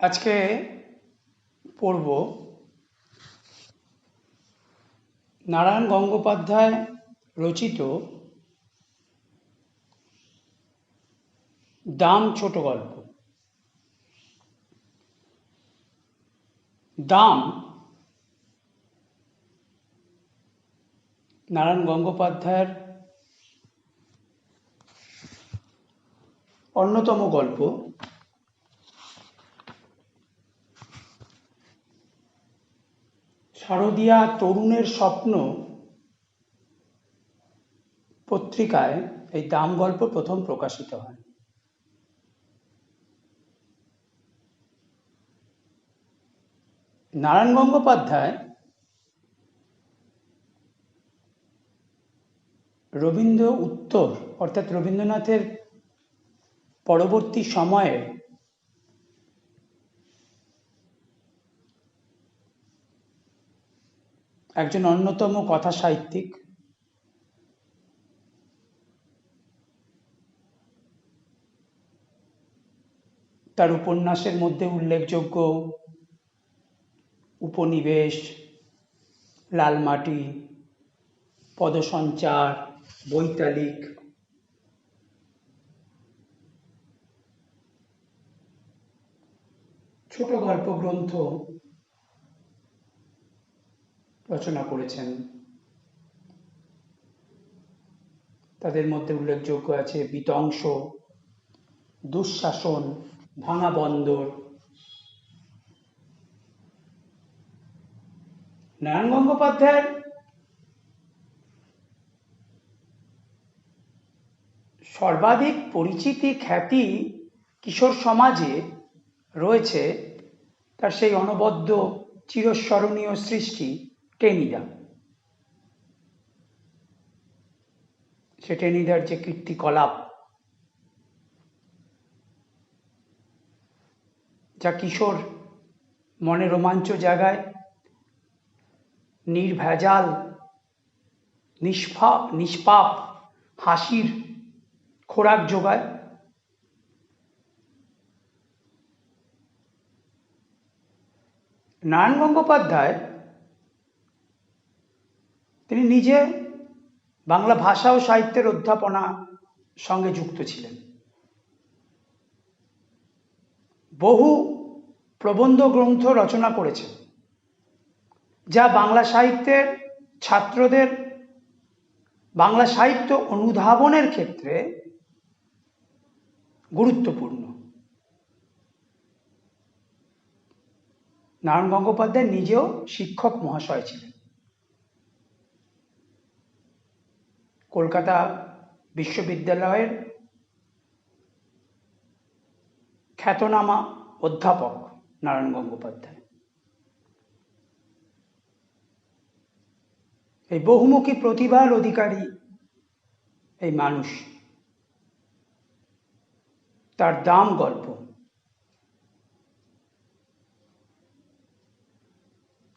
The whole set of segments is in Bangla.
আজকে পড়ব নারায়ণ গঙ্গোপাধ্যায় রচিত দাম ছোট গল্প। দাম নারায়ণ গঙ্গোপাধ্যায়ের অন্যতম গল্প। শারদিয়া তরুণের স্বপ্ন পত্রিকায় এই দাম গল্প প্রথম প্রকাশিত হয়। নারায়ণ গঙ্গোপাধ্যায় রবীন্দ্র উত্তর অর্থাৎ রবীন্দ্রনাথের পরবর্তী সময়ে একজন অন্যতম কথা সাহিত্যিক। তার উপন্যাসের মধ্যে উল্লেখযোগ্য উপনিবেশ, লালমাটি, পদসঞ্চার, বৈতালিক। ছোট গল্প গ্রন্থ রচনা করেছেন। তাদের মধ্যে উল্লেখযোগ্য আছে বিধ্বংস, দুঃশাসন, ভাঙা বন্দর। নারায়ণ গঙ্গোপাধ্যায়ের সর্বাধিক পরিচিতি খ্যাতি কিশোর সমাজে রয়েছে তার সেই অনবদ্য চিরস্মরণীয় সৃষ্টি টেনিদা। সে টেনিদার যে কীর্তিকলাপ, যা কিশোর মনে রোমাঞ্চ জাগায়, নির্ভেজাল নিষ্পাপ হাসির খোরাক যোগায়। নারায়ণ গঙ্গোপাধ্যায় তিনি নিজে বাংলা ভাষা ও সাহিত্যের অধ্যাপনা সঙ্গে যুক্ত ছিলেন। বহু প্রবন্ধ গ্রন্থ রচনা করেছেন, যা বাংলা সাহিত্যের ছাত্রদের বাংলা সাহিত্য অনুধাবনের ক্ষেত্রে গুরুত্বপূর্ণ। নারায়ণ গঙ্গোপাধ্যায় নিজেও শিক্ষক মহাশয় ছিলেন। কলকাতা বিশ্ববিদ্যালয়ের খ্যাতনামা অধ্যাপক নারায়ণ গঙ্গোপাধ্যায়। এই বহুমুখী প্রতিভার অধিকারী এই মানুষ, তার দাম গল্প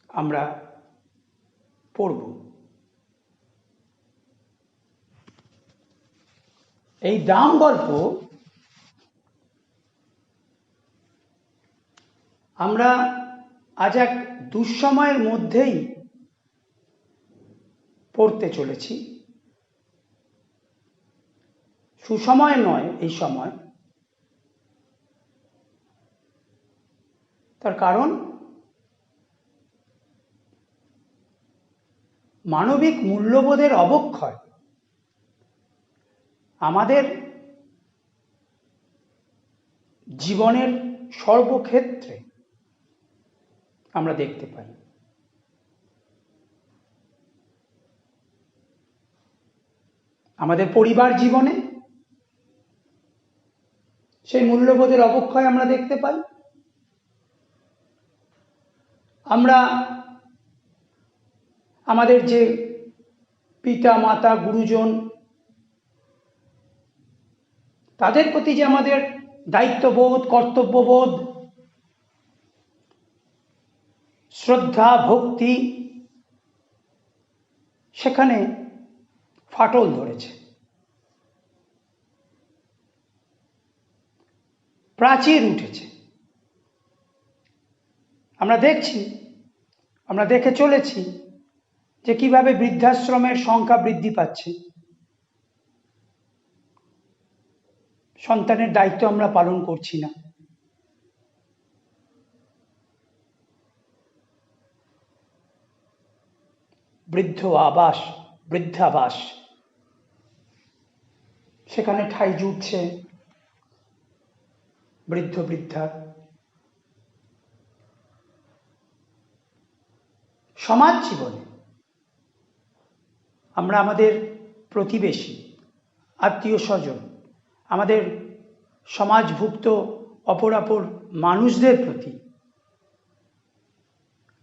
আমরা পড়ব। এই দাম গল্প আমরা আজ এক দুঃসময়ের মধ্যেই পড়তে চলেছি। সুসময় নয় এই সময়, তার কারণ মানবিক মূল্যবোধের অবক্ষয় আমাদের জীবনের সর্বক্ষেত্রে আমরা দেখতে পাই। আমাদের পরিবার জীবনে সেই মূল্যবোধের অবক্ষয় আমরা দেখতে পাই। আমরা আমাদের যে পিতা মাতা গুরুজন, তাদের প্রতি যে আমাদের দায়িত্ববোধ, কর্তব্যবোধ, শ্রদ্ধা, ভক্তি, সেখানে ফাটল ধরেছে। প্রাচীর উঠেছে। আমরা দেখছি, আমরা দেখে চলেছি যে কিভাবে বৃদ্ধাশ্রমের সংখ্যা বৃদ্ধি পাচ্ছে। সন্তানের দায়িত্ব আমরা পালন করছি না। বৃদ্ধাবাস, সেখানে ঠাঁই জুটছে বৃদ্ধার। সমাজ জীবনে আমরা আমাদের প্রতিবেশী, আত্মীয় স্বজন, আমাদের সমাজভুক্ত অপরাপর মানুষদের প্রতি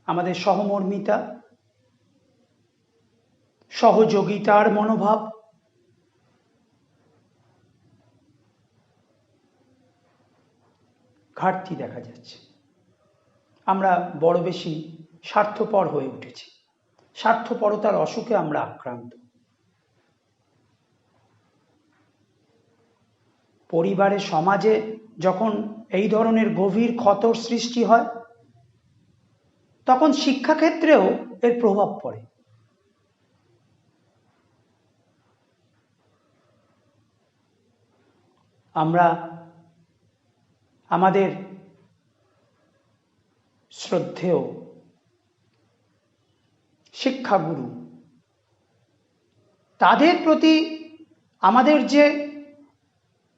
আমাদের সহমর্মিতা, সহযোগিতার মনোভাব ঘাটতি দেখা যাচ্ছে। আমরা বড় বেশি স্বার্থপর হয়ে উঠেছি। স্বার্থপরতার অসুখে আমরা আক্রান্ত। পরিবারে, সমাজে যখন এই ধরনের গভীর ক্ষতর সৃষ্টি হয়, তখন শিক্ষাক্ষেত্রেও এর প্রভাব পড়ে। আমরা আমাদের শ্রদ্ধেয় শিক্ষাগুরু, তাদের প্রতি আমাদের যে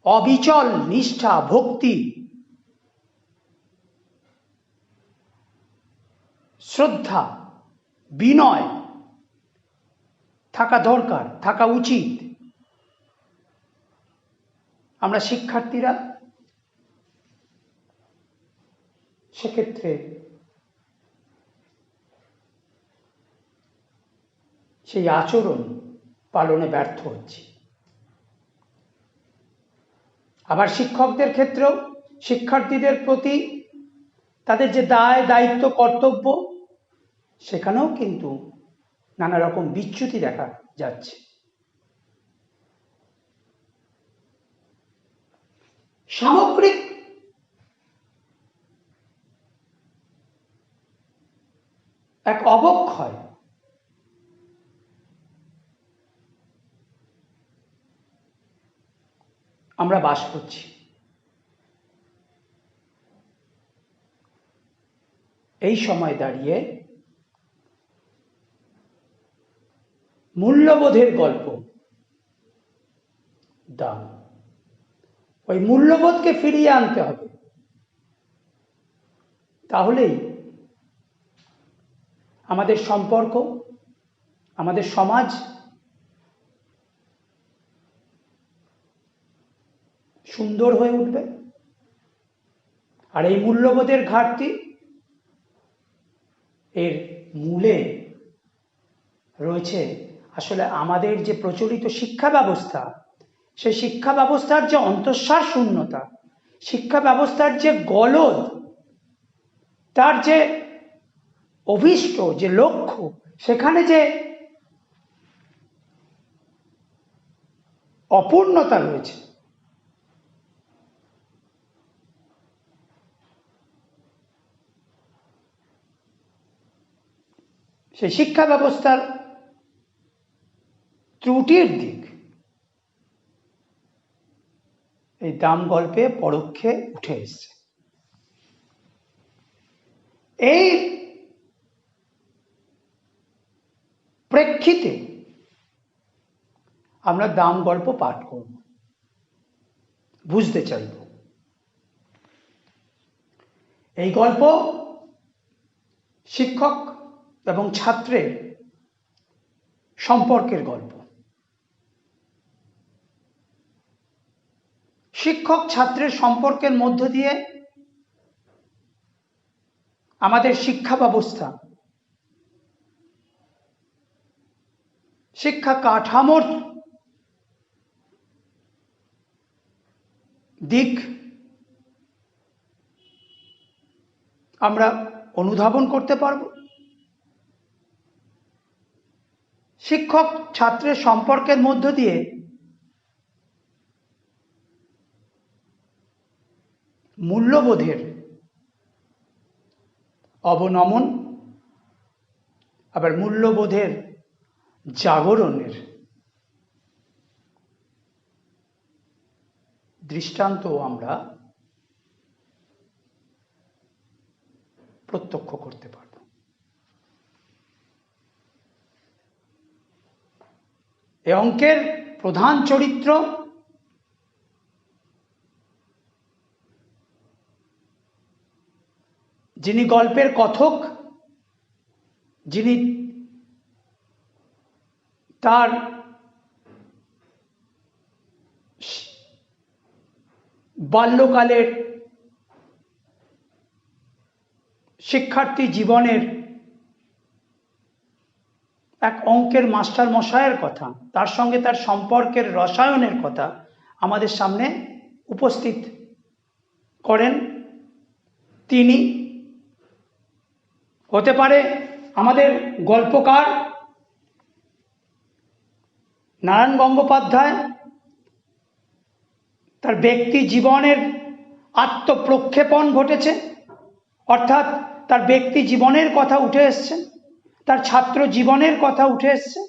অবিচল নিষ্ঠা, ভক্তি, শ্রদ্ধা, বিনয় থাকা দরকার, থাকা উচিত। আমরা শিক্ষার্থীরা সেক্ষেত্রে সেই আচরণ পালনে ব্যর্থ হচ্ছি। আবার শিক্ষকদের ক্ষেত্রেও শিক্ষার্থীদের প্রতি তাদের যে দায়, দায়িত্ব, কর্তব্য, সেখানেও কিন্তু নানা রকম বিচ্যুতি দেখা যাচ্ছে। সামগ্রিক এক অবক্ষয় আমরা বাস করছি। এই সময় দাঁড়িয়ে মূল্যবোধের গল্প, দাম, ওই মূল্যবোধকে ফিরিয়ে আনতে হবে। তাহলেই আমাদের সম্পর্ক, আমাদের সমাজ সুন্দর হয়ে উঠবে। আর এই মূল্যবোধের ঘাটতি, এর মূলে রয়েছে আসলে আমাদের যে প্রচলিত শিক্ষা ব্যবস্থা, সেই শিক্ষা ব্যবস্থার যে অন্তঃসার শূন্যতা, শিক্ষা ব্যবস্থার যে গলদ, তার যে অভীষ্ট যে লক্ষ্য, সেখানে যে অপূর্ণতা রয়েছে, সেই শিক্ষা ব্যবস্থার ত্রুটির দিক এই দাম গল্পে পরোক্ষে উঠে এসছে। এই প্রেক্ষিতে আমরা দাম গল্প পাঠ করব, বুঝতে চাইব। এই গল্প শিক্ষক এবং ছাত্রের সম্পর্কের গল্প। শিক্ষক ছাত্রের সম্পর্কের মধ্য দিয়ে আমাদের শিক্ষা ব্যবস্থা, শিক্ষা কাঠামোর দিক আমরা অনুধাবন করতে পারব। শিক্ষক ছাত্রের সম্পর্কের মধ্য দিয়ে মূল্যবোধের অবনমন, আবার মূল্যবোধের জাগরণের দৃষ্টান্ত আমরা প্রত্যক্ষ করতে পারব। এই অঙ্কের প্রধান চরিত্র যিনি গল্পের কথক, যিনি তার বাল্যকালের শিক্ষার্থী জীবনের এক অঙ্কের মাস্টার মশাইয়ের কথা, তার সঙ্গে তার সম্পর্কের রসায়নের কথা আমাদের সামনে উপস্থিত করেন। তিনি হতে পারে আমাদের গল্পকার নারায়ণ গঙ্গোপাধ্যায়, তার ব্যক্তি জীবনের আত্মপ্রক্ষেপণ ঘটেছে, অর্থাৎ তার ব্যক্তি জীবনের কথা উঠে এসছে, তার ছাত্র জীবনের কথা উঠে এসছে।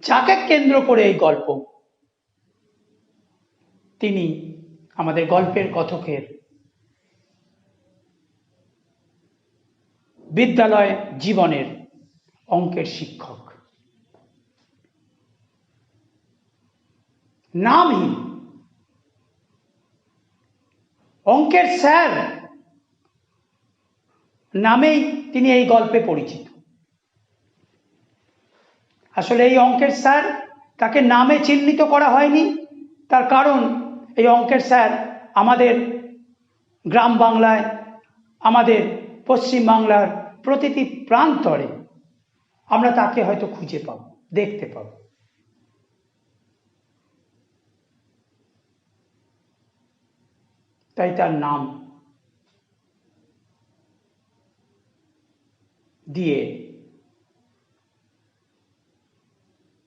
যাকে কেন্দ্র করে এই গল্প, তিনি আমাদের গল্পের কথকের বিদ্যালয় জীবনের অঙ্কের শিক্ষক। নামহীন অঙ্কের স্যার নামেই তিনি এই গল্পে পরিচিত। আসলে এই অঙ্কের স্যার, তাকে নামে চিহ্নিত করা হয়নি, তার কারণ এই অঙ্কের স্যার আমাদের গ্রাম বাংলায়, আমাদের পশ্চিম বাংলার প্রতিটি প্রান্তরে আমরা তাকে হয়তো খুঁজে পাব, দেখতে পাব। তাই তার নাম দিয়ে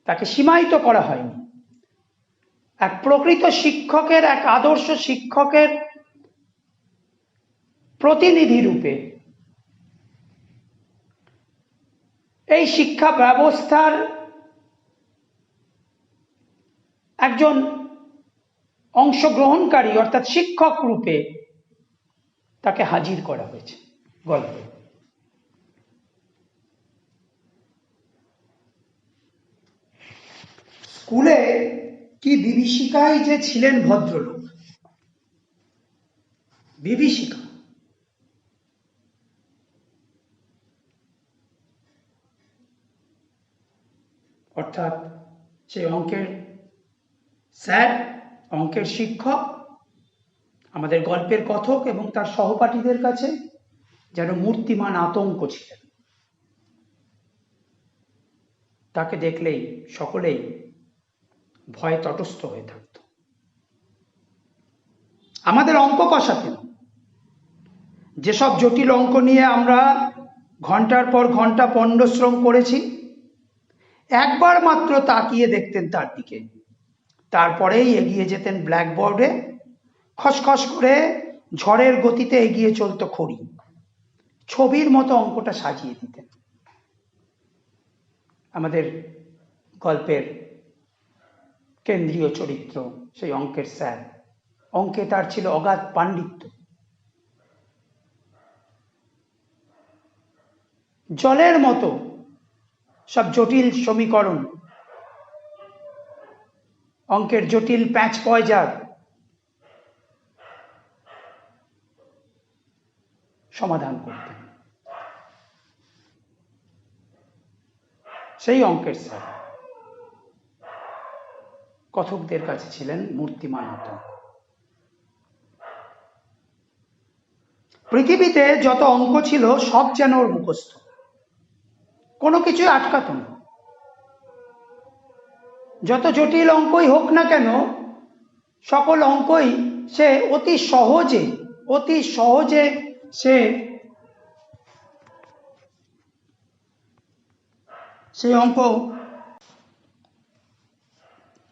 তাকে সীমায়িত করা হয়নি। এক প্রকৃত শিক্ষকের, এক আদর্শ শিক্ষকের প্রতিনিধি রূপে এই শিক্ষা ব্যবস্থার একজন অংশগ্রহণকারী অর্থাৎ শিক্ষক রূপে তাকে হাজির করা হয়েছে গল্পে। স্কুলে কি বিভীষিকায় যে ছিলেন ভদ্রলোক, বিভীষিকা। অর্থাৎ সেই অঙ্কের স্যার, অঙ্কের শিক্ষক আমাদের গল্পের কথক এবং তার সহপাঠীদের কাছে যেন মূর্তিমান আতঙ্ক ছিলেন। তাকে দেখলেই সকলেই ভয়ে তটস্থ হয়ে থাকত। আমাদের অঙ্ক কষাতেন। যেসব জটিল অঙ্ক নিয়ে আমরা ঘন্টার পর ঘন্টা পণ্ডশ্রম করেছি, একবার মাত্র তাকিয়ে দেখতেন তার দিকে, তারপরেই এগিয়ে যেতেন ব্ল্যাকবোর্ডে, খসখস করে ঝড়ের গতিতে এগিয়ে চলত খড়ি, ছবির মতো অঙ্কটা সাজিয়ে দিতেন। আমাদের গল্পের কেন্দ্রীয় চরিত্র সেই অঙ্কের স্যার, অঙ্কে তার ছিল অগাধ পাণ্ডিত্য। জলের মতো সব জটিল সমীকরণ, অঙ্কের জটিল প্যাঁচ পয়জার সমাধান করতেন সেই অঙ্কের স্যার। কথকদের কাছে ছিলেন মূর্তিমান আতঙ্ক। পৃথিবীতে যত অঙ্ক ছিল সব যেন ওর মুখস্থ, কোনো কিছুই আটকাত না। যত জটিল অঙ্কই হোক না কেন, সকল অঙ্কই সে অতি সহজে সে সেই অঙ্ক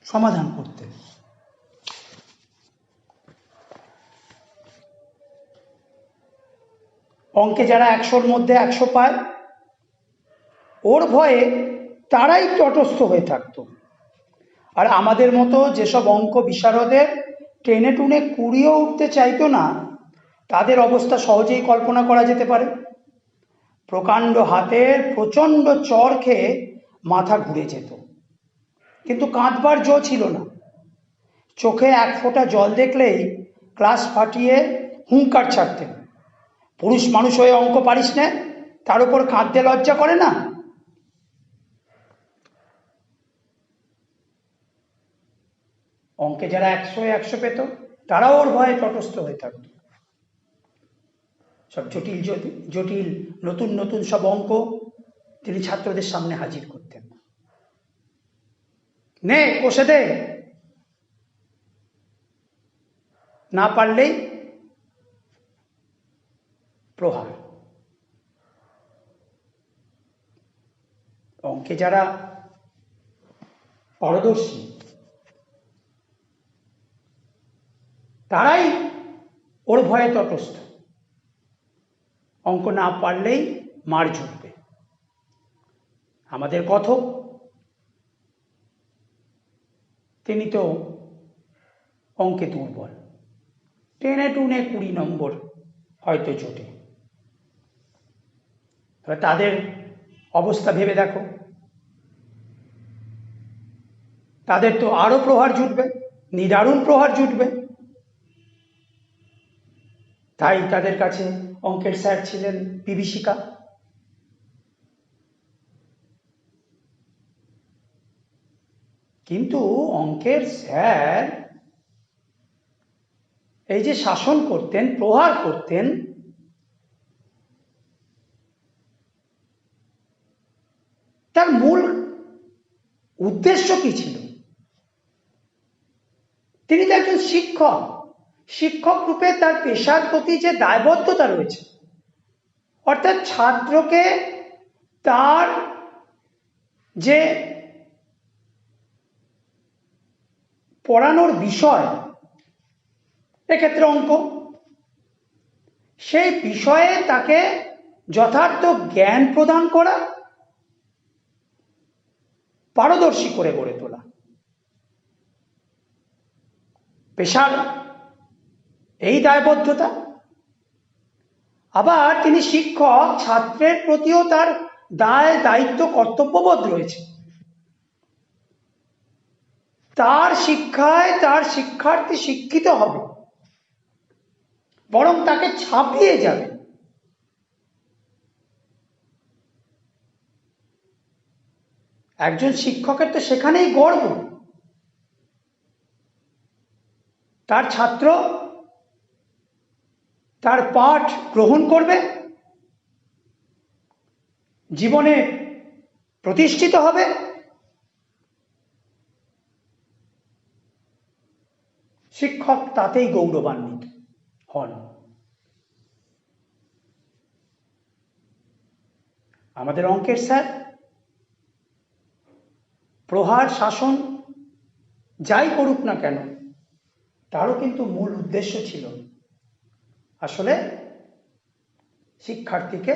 সমাধান করতেন। অঙ্কে যারা 100-র মধ্যে 100 পায়, ওর ভয়ে তারাই তটস্থ হয়ে থাকতো। আর আমাদের মতো যেসব অঙ্ক বিশারদের টেনে টুনে কুড়িয়েও উঠতে চাইতো না, তাদের অবস্থা সহজেই কল্পনা করা যেতে পারে। প্রকাণ্ড হাতের প্রচণ্ড চর খেয়ে মাথা ঘুরে যেত, কিন্তু কাঁদবার জো ছিল না। চোখে এক ফোঁটা জল দেখলেই ক্লাস ফাটিয়ে হুঙ্কার ছাড়তেন। পুরুষ মানুষ হয়ে অঙ্ক পারিস না, তার উপর কাঁদতে লজ্জা করে না? অঙ্কে যারা 100-100 পেত, তারাও ওর ভয়ে তটস্থ হয়ে থাকত। সব জটিল জটিল নতুন নতুন সব অঙ্ক তিনি ছাত্রদের সামনে হাজির করতেন। নে কষে দে, না পারলেই প্রহার। অঙ্কে যারা পারদর্শী, তারাই ওর ভয়ে তটস্থ। অঙ্ক না পারলেই মার ঝুঁকবে। আমাদের কথক, তিনি তো অঙ্কে দুর্বল, টেনে টুনে 20 নম্বর হয়তো জোটে। তাদের অবস্থা ভেবে দেখো, তাদের তো আরো প্রহার জুটবে, নিদারুণ প্রহার জুটবে। তাই তাদের কাছে অঙ্কের স্যার ছিলেন বিভীষিকা। কিন্তু অঙ্কের স্যার এই যে শাসন করতেন, প্রহার করতেন, তার মূল উদ্দেশ্য কি ছিল? তিনি তো একজন শিক্ষক। শিক্ষক রূপে তার পেশার প্রতি যে দায়বদ্ধতা রয়েছে, অর্থাৎ ছাত্রকে তার যে পড়ানোর বিষয়, এক্ষেত্রে অঙ্ক, সেই বিষয়ে তাকে যথার্থ জ্ঞান প্রদান করা, পারদর্শী করে গড়ে তোলা, পেশার এই দায়বদ্ধতা। আবার তিনি শিক্ষক, ছাত্রের প্রতিও তার দায় দায়িত্ব কর্তব্যবোধ রয়েছে। তার শিক্ষায় তার শিক্ষার্থী শিক্ষিত হবে, বরং তাকে ছাপিয়ে যাবে। একজন শিক্ষকের তো সেখানেই গর্ব, তার ছাত্র তার পাঠ গ্রহণ করবে, জীবনে প্রতিষ্ঠিত হবে। শিক্ষক তাতেই গৌরবান্বিত হন। আমাদের অঙ্কের স্যার প্রহার, শাসন যাই করুক না কেন, তারও কিন্তু মূল উদ্দেশ্য ছিল আসলে শিক্ষার্থীকে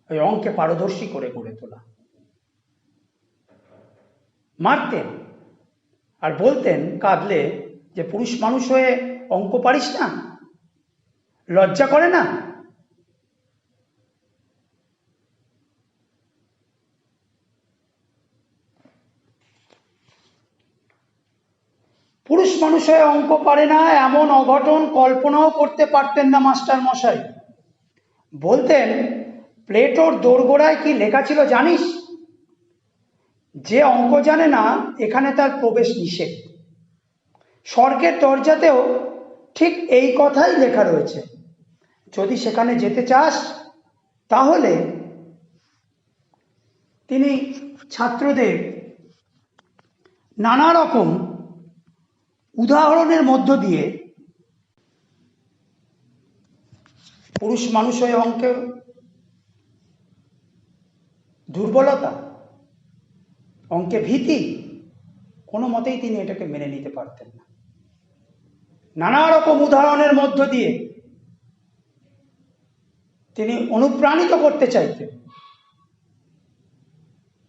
ওই অঙ্কে পারদর্শী করে গড়ে তোলা। মারতেন আর বলতেন কাঁদলে যে পুরুষ মানুষ হয়ে অঙ্ক পারিস না, লজ্জা করে না? পুরুষ মানুষ হয়ে অঙ্ক পারে না এমন অঘটন কল্পনাও করতে পারতেন না মাস্টার মশাই। বলতেন, প্লেটোর দোরগোড়ায় কি লেখা ছিল জানিস? যে অঙ্ক জানে না এখানে তার প্রবেশ নিষেধ। স্বর্গের দরজাতেও ঠিক এই কথাই লেখা রয়েছে। যদি সেখানে যেতে চাস তাহলে। তিনি ছাত্রদের নানা রকম উদাহরণের মধ্য দিয়ে পুরুষ মানুষ হয়ে অঙ্কে দুর্বলতা, অঙ্কে ভীতি, কোনো মতেই তিনি এটাকে মেনে নিতে পারতেন না। নানা রকম উদাহরণের মধ্য দিয়ে তিনি অনুপ্রাণিত করতে চাইতেন।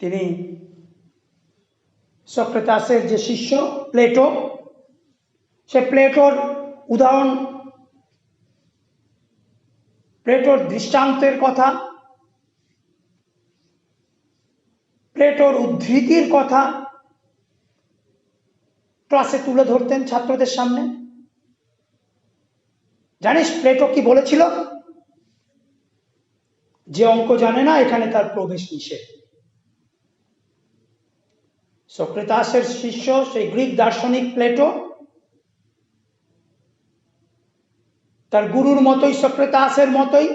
তিনি সক্রেতাসের যে শিষ্য প্লেটো, সে প্লেটোর উদাহরণ, প্লেটোর দৃষ্টান্তের কথা, প্লেটোর উদ্ধৃতির কথা ক্লাসে তুলে ধরতেন ছাত্রদের সামনে। জানিস প্লেটো কি বলেছিল? যে অঙ্ক জানে না এখানে তার প্রবেশ নিষেধ। সক্রেতাসের শিষ্য সেই গ্রিক দার্শনিক প্লেটো তার গুরুর মতোই, সক্রেতাসের মতোই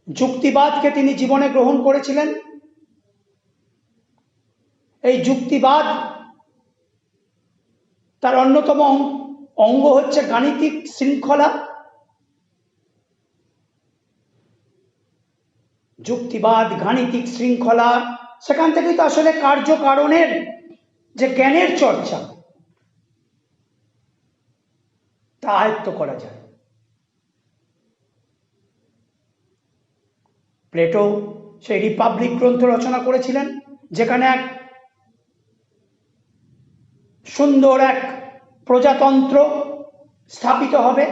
যুক্তিবাদকে তিনি জীবনে গ্রহণ করেছিলেন। এই যুক্তিবাদ তার অন্যতম অঙ্গ হচ্ছে গাণিতিক শৃঙ্খলা। যুক্তিবাদ, গাণিতিক শৃঙ্খলা, সেখান থেকেই তো আসলে কার্যকারণের যে জ্ঞানের চর্চা তা আয়ত্ত করা যায়। প্লেটো সেই রিপাবলিক গ্রন্থ রচনা করেছিলেন, যেখানে এক সুন্দর এক প্রজাতন্ত্র স্থাপিত হবে।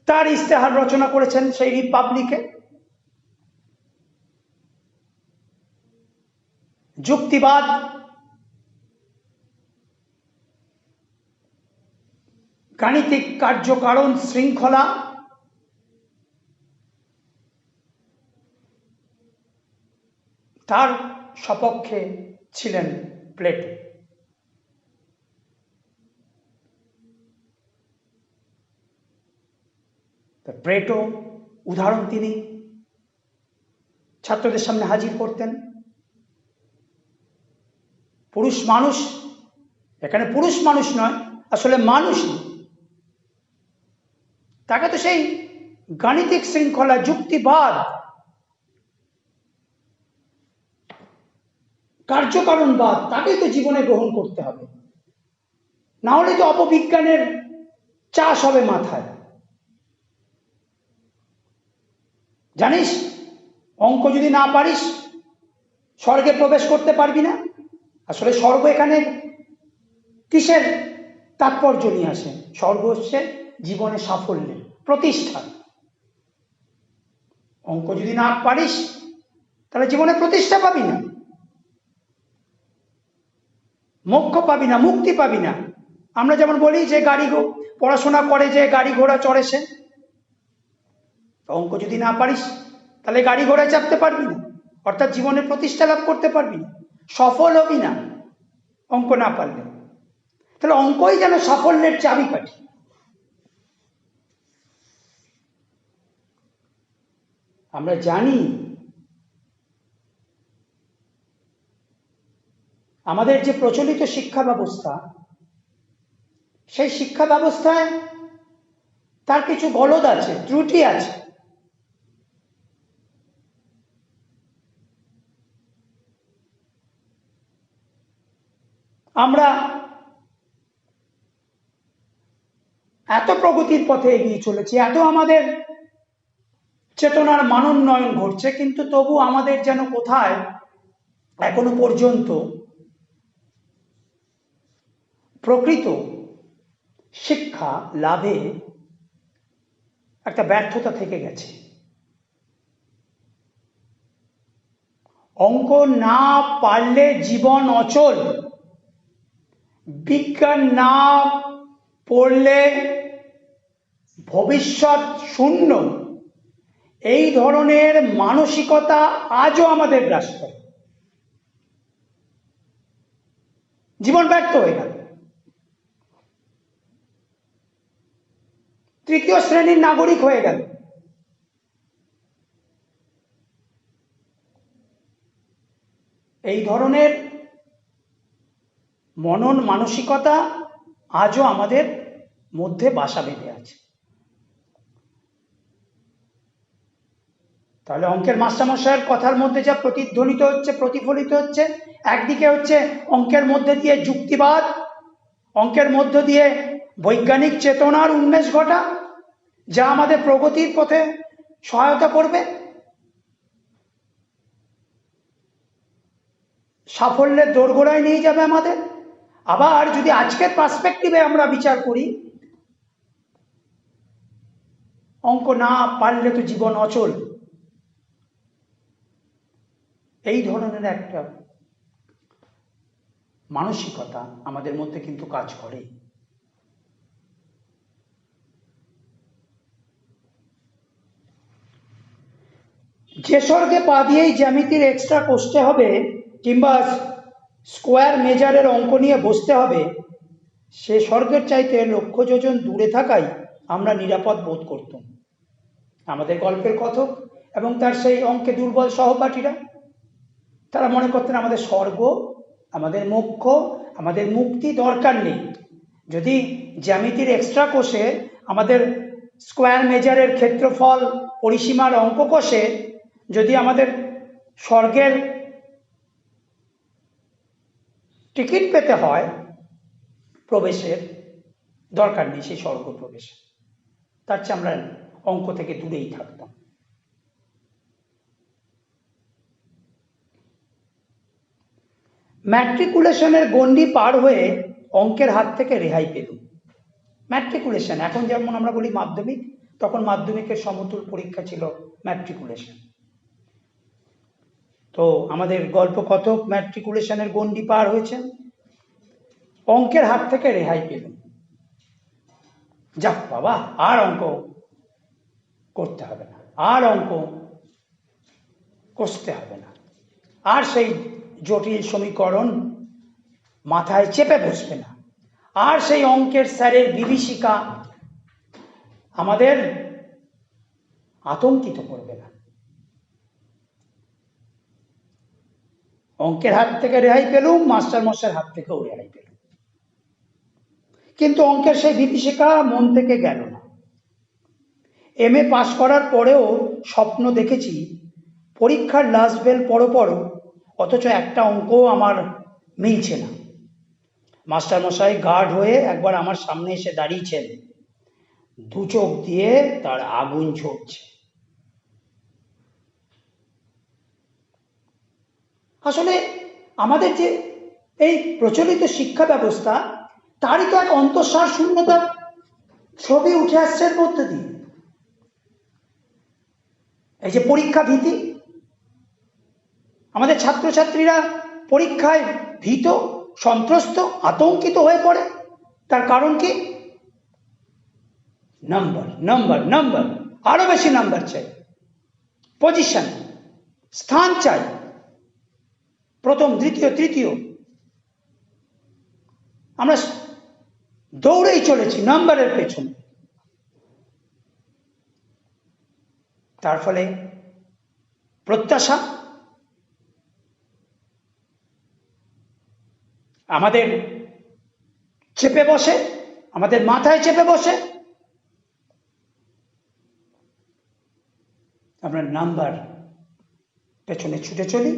তার ইস্তেহার রচনা করেছেন সেই রিপাবলিকে। যুক্তিবাদ গাণিতিক কার্যকারণ শৃঙ্খলা, তার সপক্ষে ছিলেন প্লেটো। প্লেটো উদাহরণ তিনি ছাত্রদের সামনে হাজির করতেন। পুরুষ মানুষ, এখানে পুরুষ মানুষ নয়, আসলে মানুষই, তাকে তো সেই গাণিতিক শৃঙ্খলা, যুক্তিবাদ, কার্যকারণবাদ, তাকেই তো জীবনে গ্রহণ করতে হবে। না হলে তো অপবিজ্ঞানের চাষ হবে মাথায়। জানিস অঙ্ক যদি না পারিস স্বর্গে প্রবেশ করতে পারবি না। আসলে স্বর্গ এখানে কিসের তাৎপর্য নিয়ে আসে? স্বর্গ হচ্ছে জীবনে সাফল্যের প্রতিষ্ঠান। অঙ্ক যদি না পারিস তাহলে জীবনে প্রতিষ্ঠা পাবি না, মোক্ষ পাবি না, মুক্তি পাবি না। আমরা যেমন বলি যে পড়াশোনা করে যে গাড়ি ঘোড়া চড়ে সে, অঙ্ক যদি না পারিস তাহলে গাড়ি ঘোড়ায় চাপতে পারবি না, অর্থাৎ জীবনে প্রতিষ্ঠা লাভ করতে পারবি না, সফল হবি না অঙ্ক না পারলে। তাহলে অঙ্কই যেন সাফল্যের চাবিকাঠি। আমরা জানি আমাদের যে প্রচলিত শিক্ষা ব্যবস্থা, সেই শিক্ষা ব্যবস্থায় তার কিছু গলদ আছে, ত্রুটি আছে। আমরা এত প্রগতির পথে এগিয়ে চলেছি, এত আমাদের চেতনার মানোন্নয়ন ঘটছে, কিন্তু তবু আমাদের যেন কোথায় এখনো পর্যন্ত প্রকৃত শিক্ষা লাভে একটা ব্যর্থতা থেকে গেছে। অঙ্ক না পারলে জীবন অচল, বিজ্ঞান না পড়লে ভবিষ্যৎ শূন্য, এই ধরনের মানসিকতা আজও আমাদের গ্রাস করে। জীবন ব্যর্থ হয়ে গেল। তৃতীয় শ্রেণীর নাগরিক হয়ে গেল। এই ধরনের মনন মানসিকতা আজও আমাদের মধ্যে বাসা বেঁধে আছে। তাহলে অঙ্কের মাস্টারমশাইয়ের কথার মধ্যে যা প্রতিধ্বনিত হচ্ছে, প্রতিফলিত হচ্ছে, একদিকে হচ্ছে অঙ্কের মধ্যে দিয়ে যুক্তিবাদ, অঙ্কের মধ্য দিয়ে বৈজ্ঞানিক চেতনার উন্মেষ ঘটা, যা আমাদের প্রগতির পথে সহায়তা করবে, সাফল্যের দোরগোড়ায় নিয়ে যাবে আমাদের। আবার যদি আজকের পার্সপেক্টিভে আমরা বিচার করি, অঙ্ক না পারলে তো জীবন অচল, এই ধরনের একটা মানসিকতা আমাদের মধ্যে কিন্তু কাজ করে। যে স্বর্গে পা দিয়েই জ্যামিতির এক্সট্রা কষতে হবে কিংবা স্কোয়ার মেজারের অঙ্ক নিয়ে বসতে হবে, সে স্বর্গের চাইতে লক্ষ যোজন দূরে থাকাই আমরা নিরাপদ বোধ করতাম। আমাদের গল্পের কথক এবং তার সেই অঙ্কে দুর্বল সহপাঠীরা, তারা মনে করতেন আমাদের স্বর্গ, আমাদের মোক্ষ, আমাদের মুক্তি দরকার নেই। যদি জ্যামিতির এক্সট্রা কোষে আমাদের স্কোয়ার মেজারের ক্ষেত্রফল পরিসীমার অঙ্ক কোষে যদি আমাদের স্বর্গের টিকিট পেতে হয়, প্রবেশের দরকার নেই সেই স্বর্গ প্রবেশ, তার চেয়ে আমরা অঙ্ক থেকে দূরেই থাকতাম। ম্যাট্রিকুলেশনের গণ্ডি পার হয়ে অঙ্কের হাত থেকে রেহাই পেলুম। ম্যাট্রিকুলেশন, এখন যেমন আমরা বলি মাধ্যমিক, তখন মাধ্যমিকের সমতুল পরীক্ষা ছিল ম্যাট্রিকুলেশন। তো আমাদের গল্পকথক ম্যাট্রিকুলেশনের গণ্ডি পার হয়েছেন, অঙ্কের হাত থেকে রেহাই পেলুম। যাক বাবা, আর অঙ্ক করতে হবে না, আর অঙ্ক কষতে হবে না, আর সেই জটিল সমীকরণ মাথায় চেপে বসবে না, আর সেই অঙ্কের স্যারের বিভীষিকা আমাদের আতঙ্কিত করবে না। অঙ্কের হাত থেকে রেহাই পেলুম, মাস্টার মশাইয়ের হাত থেকেও রেহাই পেলুম। কিন্তু অঙ্কের সেই বিভীষিকা মন থেকে গেল না। MA পাশ করার পরেও স্বপ্ন দেখেছি পরীক্ষার লাস্ট বেল পড়ো, অথচ একটা অঙ্কও আমার মিলছে না। মাস্টার মশাই গার্ড হয়ে একবার আমার সামনে এসে দাঁড়িয়েছেন, দু চোখ দিয়ে তার আগুন ঝরছে। আসলে আমাদের যে এই প্রচলিত শিক্ষা ব্যবস্থা, তারই তো এক অন্তঃসার শূন্যতার ছবি উঠে আসছে এর মধ্যে দিয়ে। এই যে পরীক্ষা ভীতি, আমাদের ছাত্রছাত্রীরা পরীক্ষায় ভীত, সন্ত্রস্ত, আতঙ্কিত হয়ে পড়ে। তার কারণ কি? নাম্বার নাম্বার নাম্বার, আরো বেশি নাম্বার চাই, পজিশন, স্থান চাই, প্রথম, দ্বিতীয়, তৃতীয়। আমরা দৌড়েই চলেছি নাম্বারের পেছনে। তার ফলে প্রত্যাশা আমাদের চেপে বসে, আমাদের মাথায় চেপে বসে। আমরা নাম্বার পেছনে ছুটে চলি,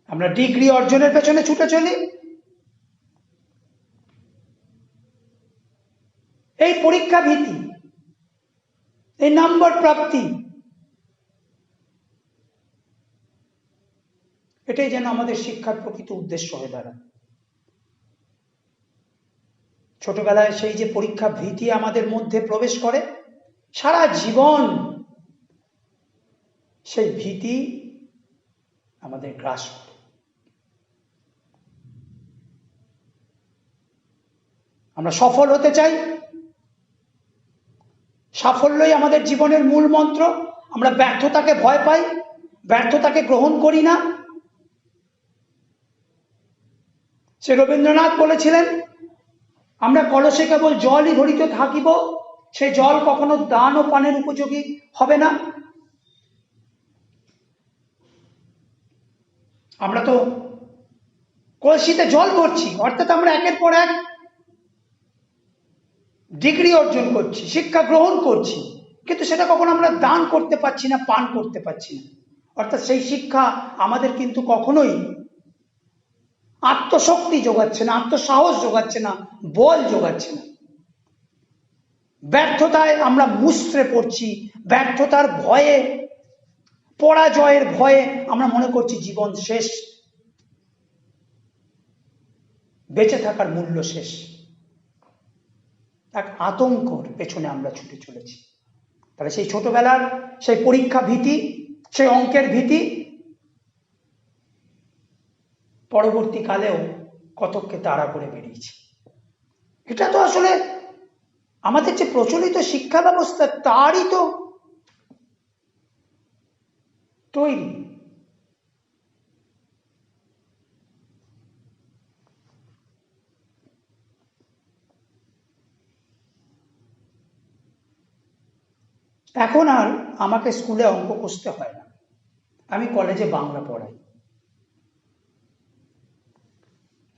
আমরা ডিগ্রি অর্জনের পেছনে ছুটে চলি। এই পরীক্ষা ভীতি, এই নাম্বার প্রাপ্তি, এটাই যেন আমাদের শিক্ষার প্রকৃত উদ্দেশ্য হয়ে দাঁড়ায়। ছোটবেলায় সেই যে পরীক্ষা ভীতি আমাদের মধ্যে প্রবেশ করে, সারা জীবন সেই ভীতি আমাদের গ্রাস করে। আমরা সফল হতে চাই, সাফল্যই আমাদের জীবনের মূল মন্ত্র। আমরা ব্যর্থতাকে ভয় পাই, ব্যর্থতাকে গ্রহণ করি না। সে রবীন্দ্রনাথ বলেছিলেন, আমরা কলসে কেবল জলই ভরিত থাকিব, সে জল কখনো দান ও পানের উপযোগী হবে না। আমরা তো কলসিতে জল ভরছি, অর্থাৎ আমরা একের পর এক ডিগ্রি অর্জন করছি, শিক্ষা গ্রহণ করছি, কিন্তু সেটা কখনো আমরা দান করতে পারছি না, পান করতে পারছি না। অর্থাৎ সেই শিক্ষা আমাদের কিন্তু কখনোই আত্মশক্তি যোগাচ্ছে না, আত্মসাহস যোগাচ্ছে না, বল যোগাচ্ছে না। ব্যর্থতায় আমরা মুষড়ে পড়ছি, ব্যর্থতার ভয়ে, পরাজয়ের ভয়ে আমরা মনে করছি জীবন শেষ, বেঁচে থাকার মূল্য শেষ। এক আতঙ্কর পেছনে আমরা ছুটে চলেছি। তাহলে সেই ছোটবেলার সেই পরীক্ষা ভীতি, সেই অঙ্কের ভীতি পরবর্তীকালেও কতককে তাড়া করে বেরিয়েছে। এটা তো আসলে আমাদের যে প্রচলিত শিক্ষা ব্যবস্থা তারই তো তৈরি। এখন আর আমাকে স্কুলে অঙ্ক কষতে হয় না, আমি কলেজে বাংলা পড়াই।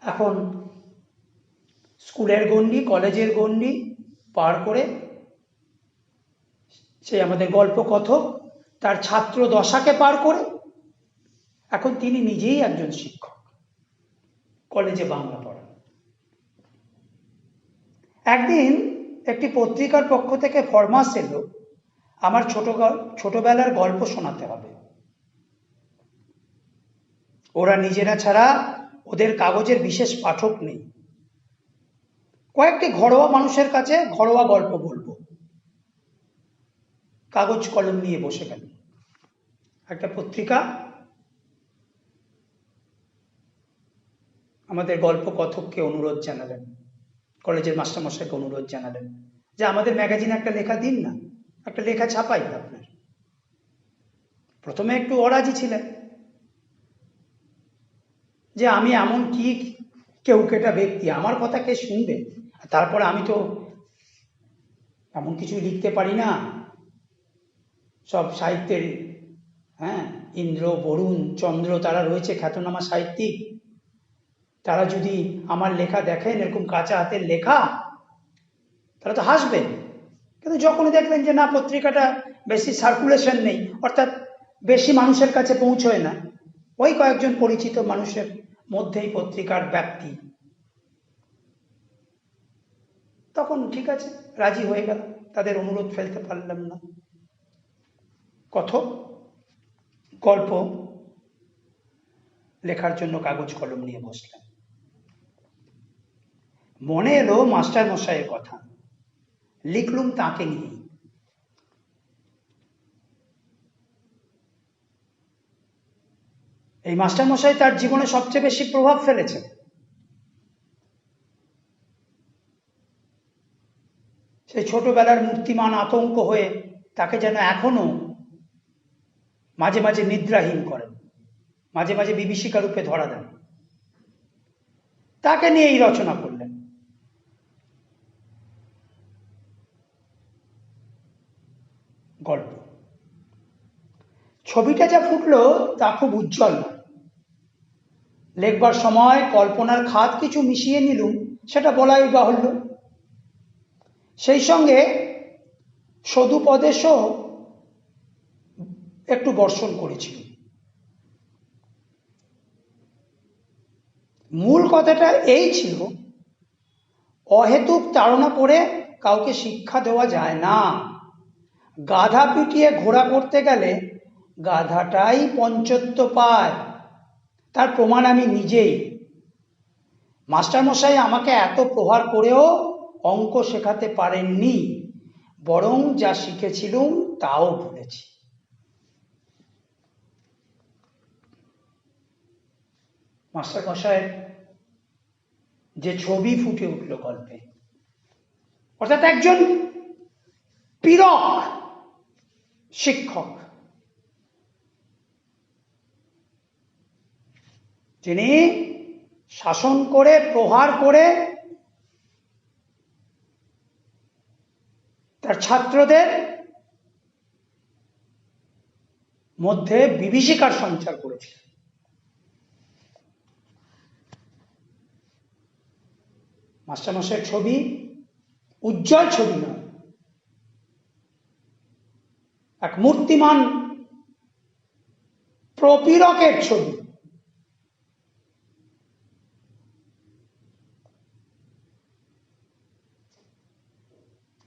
এখন স্কুলের গণ্ডি, কলেজের গণ্ডি পার করে সে আমাদের গল্পকথক তার ছাত্র দশাকে পার করে এখন তিনি নিজেই একজন শিক্ষক, কলেজে বাংলা পড়ান। একদিন একটি পত্রিকার পক্ষ থেকে ফরমাস এলো, আমার ছোটবেলার গল্প শোনাতে হবে। ওরা নিজেরা ছাড়া ওদের কাগজের বিশেষ পাঠক নেই, কয়েকটি ঘরোয়া মানুষের কাছে ঘরোয়া গল্প বলবো। কাগজ কলম নিয়ে বসে গেল। একটা পত্রিকা আমাদের গল্প কথককে অনুরোধ জানালেন, কলেজের মাস্টারমশাইকে অনুরোধ জানালেন যে আমাদের ম্যাগাজিনে একটা লেখা দিন না, একটা লেখা ছাপাই আপনার। প্রথমে একটু অরাজি ছিলেন যে আমি এমন কি কেউ কেটা ব্যক্তি, আমার কথা কে শুনবে, তারপরে আমি তো এমন কিছু লিখতে পারি না, সব সাহিত্যের, হ্যাঁ, ইন্দ্র বরুণ চন্দ্র তারা রয়েছে খ্যাতনামা সাহিত্যিক, তারা যদি আমার লেখা দেখেন এরকম কাঁচা হাতের লেখা তারা তো হাসবেন। কিন্তু যখনই দেখলেন যে না, পত্রিকাটা বেশি সার্কুলেশন নেই, অর্থাৎ বেশি মানুষের কাছে পৌঁছয় না, ওই কয়েকজন পরিচিত মানুষের মধ্যেই পত্রিকার ব্যাপ্তি, তখন ঠিক আছে রাজি হয়ে গেল। তাদের অনুরোধ ফেলতে পারলাম না, কথক গল্প লেখার জন্য কাগজ কলম নিয়ে বসলাম। মনে এলো মাস্টার মশাইয়ের কথা, লিখলুম তাকে নিয়ে। এই মাস্টার মশাই তার জীবনে সবচেয়ে বেশি প্রভাব ফেলেছে। সেই ছোটবেলার মূর্তিমান আতঙ্ক হয়ে তাকে যেন এখনো মাঝে মাঝে নিদ্রাহীন করেন, মাঝে মাঝে বিভীষিকা রূপে ধরা দেন। তাকে নিয়ে এই রচনা করলেন। গল্প ছবিটা যা ফুটলো তা খুব উজ্জ্বল না। লেখবার সময় কল্পনার খাত কিছু মিশিয়ে নিলুম, সেটা বলাই বাহুল্য। সেই সঙ্গে সদুপদেশও একটু বর্ষণ করেছিল। মূল কথাটা এই ছিল, অহেতুক তাড়না করে কাউকে শিক্ষা দেওয়া যায় না। গাধা পিটিয়ে ঘোড়া করতে গেলে গাধাটাই পঞ্চত্ব পায়, তার প্রমাণ আমি নিজেই। মাস্টারমশাই আমাকে এত প্রহার করেও অঙ্ক শেখাতে পারেননি, বরং যা শিখেছিলুম তাও ভুলেছি। মাস্টারমশাইয়ের যে ছবি ফুটে উঠল গল্পে, অর্থাৎ একজন পীড়ক শিক্ষক, যিনি শাসন করে প্রহার করে তার ছাত্রদের মধ্যে বিভীষিকার সঞ্চার করেছিলেন। মাস্টারমশাইয়ের ছবি উজ্জ্বল ছবি নয়, এক মূর্তিমান প্রপীড়কের ছবি।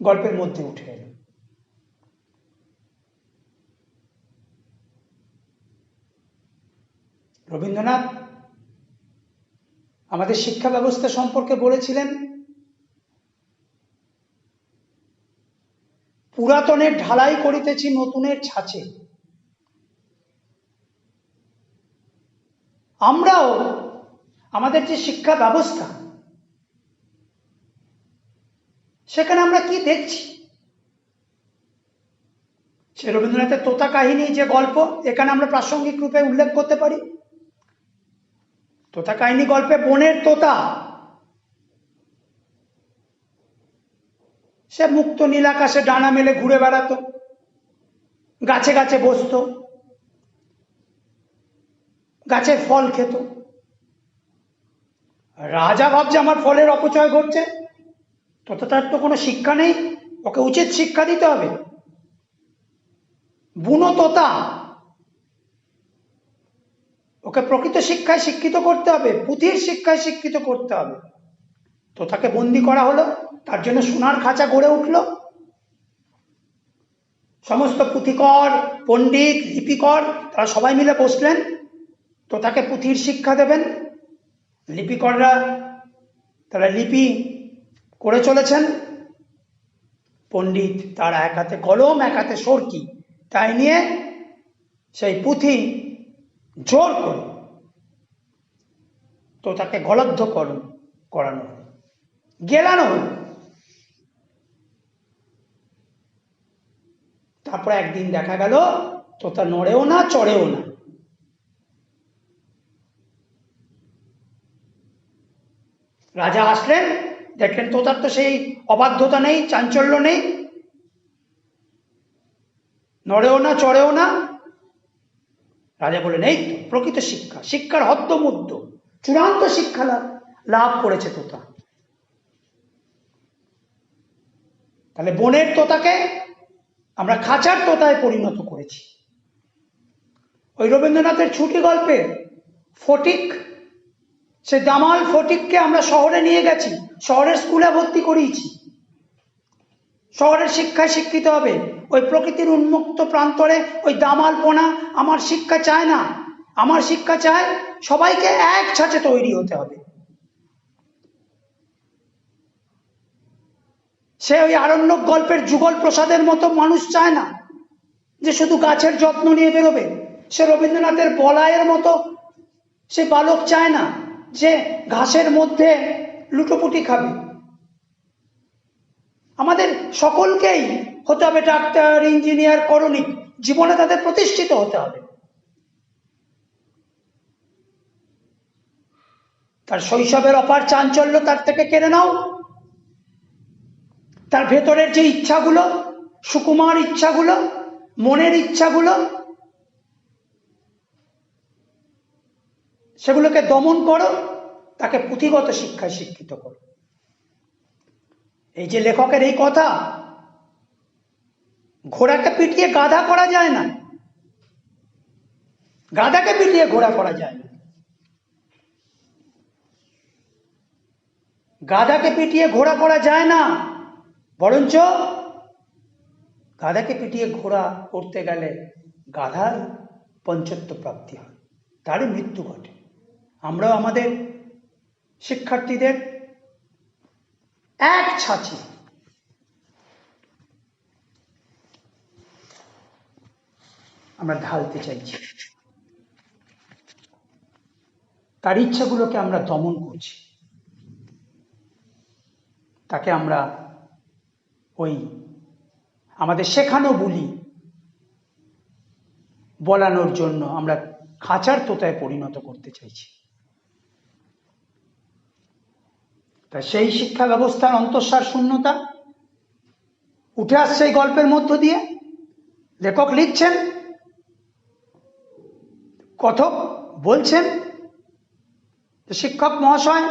গল্পের মধ্যে উঠে এলো। রবীন্দ্রনাথ আমাদের শিক্ষা ব্যবস্থা সম্পর্কে বলেছিলেন, পুরাতনের ঢালাই করিতেছি নতুনের ছাঁচে। আমরাও আমাদের যে শিক্ষা ব্যবস্থা, সেখানে আমরা কি দেখছি? সে রবীন্দ্রনাথের তোতা কাহিনী যে গল্প, এখানে আমরা প্রাসঙ্গিক রূপে উল্লেখ করতে পারি। তোতা কাহিনী গল্পে বনের তোতা সে মুক্ত নীল আকাশে ডানা মেলে ঘুরে বেড়াতো, গাছে গাছে বসতো, গাছের ফল খেত। রাজা ভাবছে আমার ফলের অপচয় ঘটছে, তোতাটার তো কোনো শিক্ষা নেই, ওকে উচিত শিক্ষা দিতে হবে। বুনো তোতা, ওকে প্রকৃত শিক্ষায় শিক্ষিত করতে হবে, পুঁথির শিক্ষায় শিক্ষিত করতে হবে। তোতাকে বন্দি করা হলো, তার জন্য সোনার খাঁচা গড়ে উঠল। সমস্ত পুঁথিকর, পণ্ডিত, লিপিকর তারা সবাই মিলে বসলেন, তোতাকে পুঁথির শিক্ষা দেবেন। লিপিকররা তারা লিপি করে চলেছেন। পণ্ডিত তার এক হাতে কলম, এক হাতে সরকি, তাই নিয়ে সেই পুঁথি জোর করে তোতাকে গলদ্ধকরণ করানো হল, গেলানো হল। তারপর একদিন দেখা গেল তোতা নড়েও না, চড়েও না। রাজা আসলেন, দেখলেন তোতার তো সেই অবাধ্যতা নেই, চাঞ্চল্য নেই, নড়েও না, চড়েও না। রাজা বললেন, এই তো প্রকৃত শিক্ষা, শিক্ষার হদ্দমুদ্দ, চূড়ান্ত শিক্ষা লাভ করেছে তোতা। তাহলে বনের তোতাকে আমরা খাঁচার তোতায় পরিণত করেছি। ওই রবীন্দ্রনাথের ছুটি গল্পে ফটিক, সে দামাল ফটিককে আমরা শহরে নিয়ে গেছি, শহরের স্কুলে ভর্তি করিয়েছি, শহরের শিক্ষায় শিক্ষিত হবে। ওই প্রকৃতির উন্মুক্ত প্রান্তরে ওই দামালপনা আমার শিক্ষা চায় না। আমার শিক্ষা চায় সবাইকে এক ছাঁচে তৈরি হতে হবে। সে ওই আরণ্যক গল্পের যুগল প্রসাদের মতো মানুষ চায় না, যে শুধু গাছের যত্ন নিয়ে বেরোবে। সে রবীন্দ্রনাথের বলায়ের মতো সে বালক চায় না, যে ঘাসের মধ্যে লুটোপুটি খাবে। আমাদের সকলকেই হতে হবে ডাক্তার, ইঞ্জিনিয়ার, করণিক, জীবনে তাদের প্রতিষ্ঠিত হতে হবে। তার শৈশবের অপার চাঞ্চল্য তার থেকে কেড়ে নাও, তার ভেতরের যে ইচ্ছাগুলো, সুকুমার ইচ্ছাগুলো, মনের ইচ্ছাগুলো, সেগুলোকে দমন করো, তাকে পুঁথিগত শিক্ষায় শিক্ষিত করো। এই যে লেখকের এই কথা, ঘোড়াকে পিটিয়ে গাধা করা যায় না, গাধাকে পিটিয়ে ঘোড়া করা যায় না, গাধাকে পিটিয়ে ঘোড়া করা যায় না, বরঞ্চ গাধাকে পিটিয়ে ঘোড়া করতে গেলে গাধার পঞ্চত্ব প্রাপ্তি হয়, তারই মৃত্যু ঘটে। আমরাও আমাদের শিক্ষার্থীদের এক ছাঁচে আমরা ঢালতে চাইছি, তার ইচ্ছাগুলোকে আমরা দমন করছি, তাকে আমরা ওই আমাদের শেখানো বুলি বলানোর জন্য আমরা খাঁচার তোতায় পরিণত করতে চাইছি। তা সেই শিক্ষা ব্যবস্থার অন্তঃসার শূন্যতা উঠে আসছে এই গল্পের মধ্য দিয়ে। লেখক লিখছেন, কথক বলছেন, শিক্ষক মহাশয়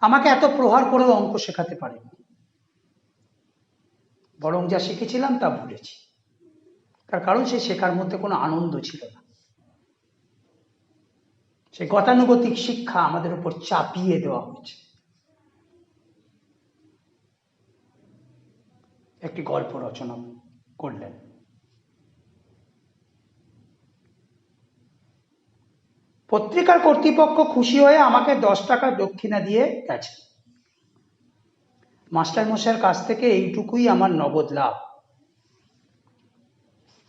আমাকে এত প্রহার করেও অঙ্ক শেখাতে পারেনি, বরং যা শিখেছিলাম তা ভুলেছি। তার কারণ সেই শেখার মধ্যে কোনো আনন্দ ছিল না। সেই গতানুগতিক শিক্ষা আমাদের উপর চাপিয়ে দেওয়া হয়েছে। একটি গল্প রচনা করলেন। পত্রিকার কর্তৃপক্ষ খুশি হয়ে আমাকে 10 টাকা দক্ষিণা দিয়ে গেছে। মাস্টারমশাইয়ের কাছ থেকে এইটুকুই আমার নগদ লাভ।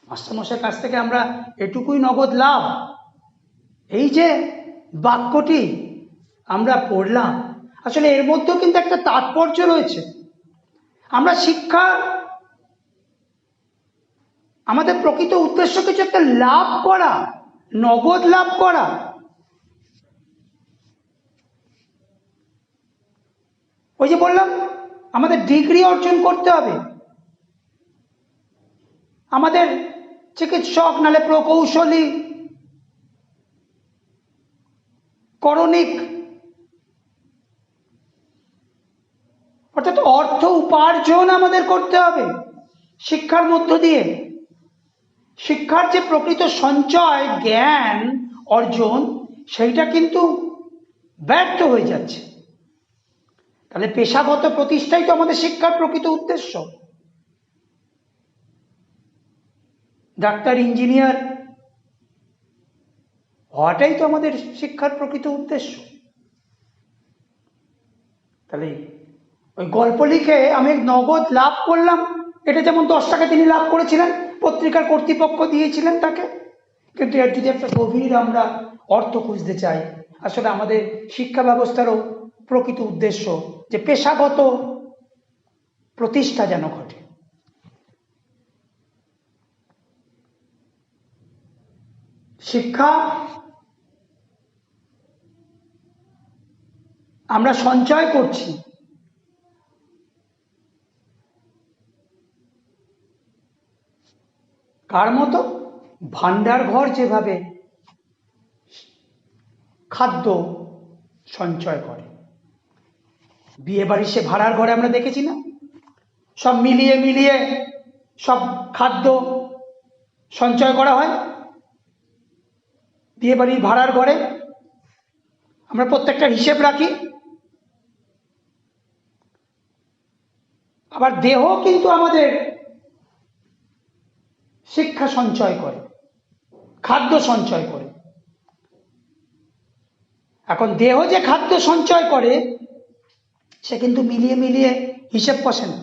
মাস্টারমশাইয়ের কাছ থেকে আমরা এটুকুই নগদ লাভ। এই যে বাক্যটি আমরা পড়লাম, আসলে এর মধ্যেও কিন্তু একটা তাৎপর্য রয়েছে। আমরা শিক্ষা, আমাদের প্রকৃত উদ্দেশ্য কিছু একটা লাভ করা, নগদ লাভ করা। ওই যে বললাম, আমাদের ডিগ্রি অর্জন করতে হবে, আমাদের চিকিৎসক নালে প্রকৌশলী, করণিক, অর্থাৎ অর্থ উপার্জন আমাদের করতে হবে শিক্ষার মধ্য দিয়ে। শিক্ষার যে প্রকৃত সঞ্চয়, জ্ঞান অর্জন, সেইটা কিন্তু ব্যর্থ হয়ে যাচ্ছে। তাহলে পেশাগত প্রতিষ্ঠাই তো আমাদের শিক্ষার প্রকৃত উদ্দেশ্য। ডাক্তার, ইঞ্জিনিয়ার হওয়াটাই তো আমাদের শিক্ষার প্রকৃত উদ্দেশ্য। তাহলে ওই গল্প লিখে আমি নগদ লাভ করলাম, এটা যেমন 10 টাকা তিনি লাভ করেছিলেন, পত্রিকার কর্তৃপক্ষ দিয়েছিলেন তাকে। কিন্তু এর যদি একটা গভীর আমরা অর্থ খুঁজতে চাই, আসলে আমাদের শিক্ষা ব্যবস্থারও প্রকৃত উদ্দেশ্য যে পেশাগত প্রতিষ্ঠা যেন ঘটে। শিক্ষা আমরা সঞ্চয় করছি, কার মতো? ভান্ডার ঘর যেভাবে খাদ্য সঞ্চয় করে, বিয়ে বাড়ি সে ভাড়ার ঘরে আমরা দেখেছি না, সব মিলিয়ে মিলিয়ে সব খাদ্য সঞ্চয় করা হয় বিয়ে বাড়ির ভাড়ার ঘরে। আমরা প্রত্যেকটা হিসেব রাখি। আবার দেহ কিন্তু আমাদের শিক্ষা সঞ্চয় করে, খাদ্য সঞ্চয় করে। এখন দেহ যে খাদ্য সঞ্চয় করে, সে কিন্তু মিলিয়ে মিলিয়ে হিসেব কষে না।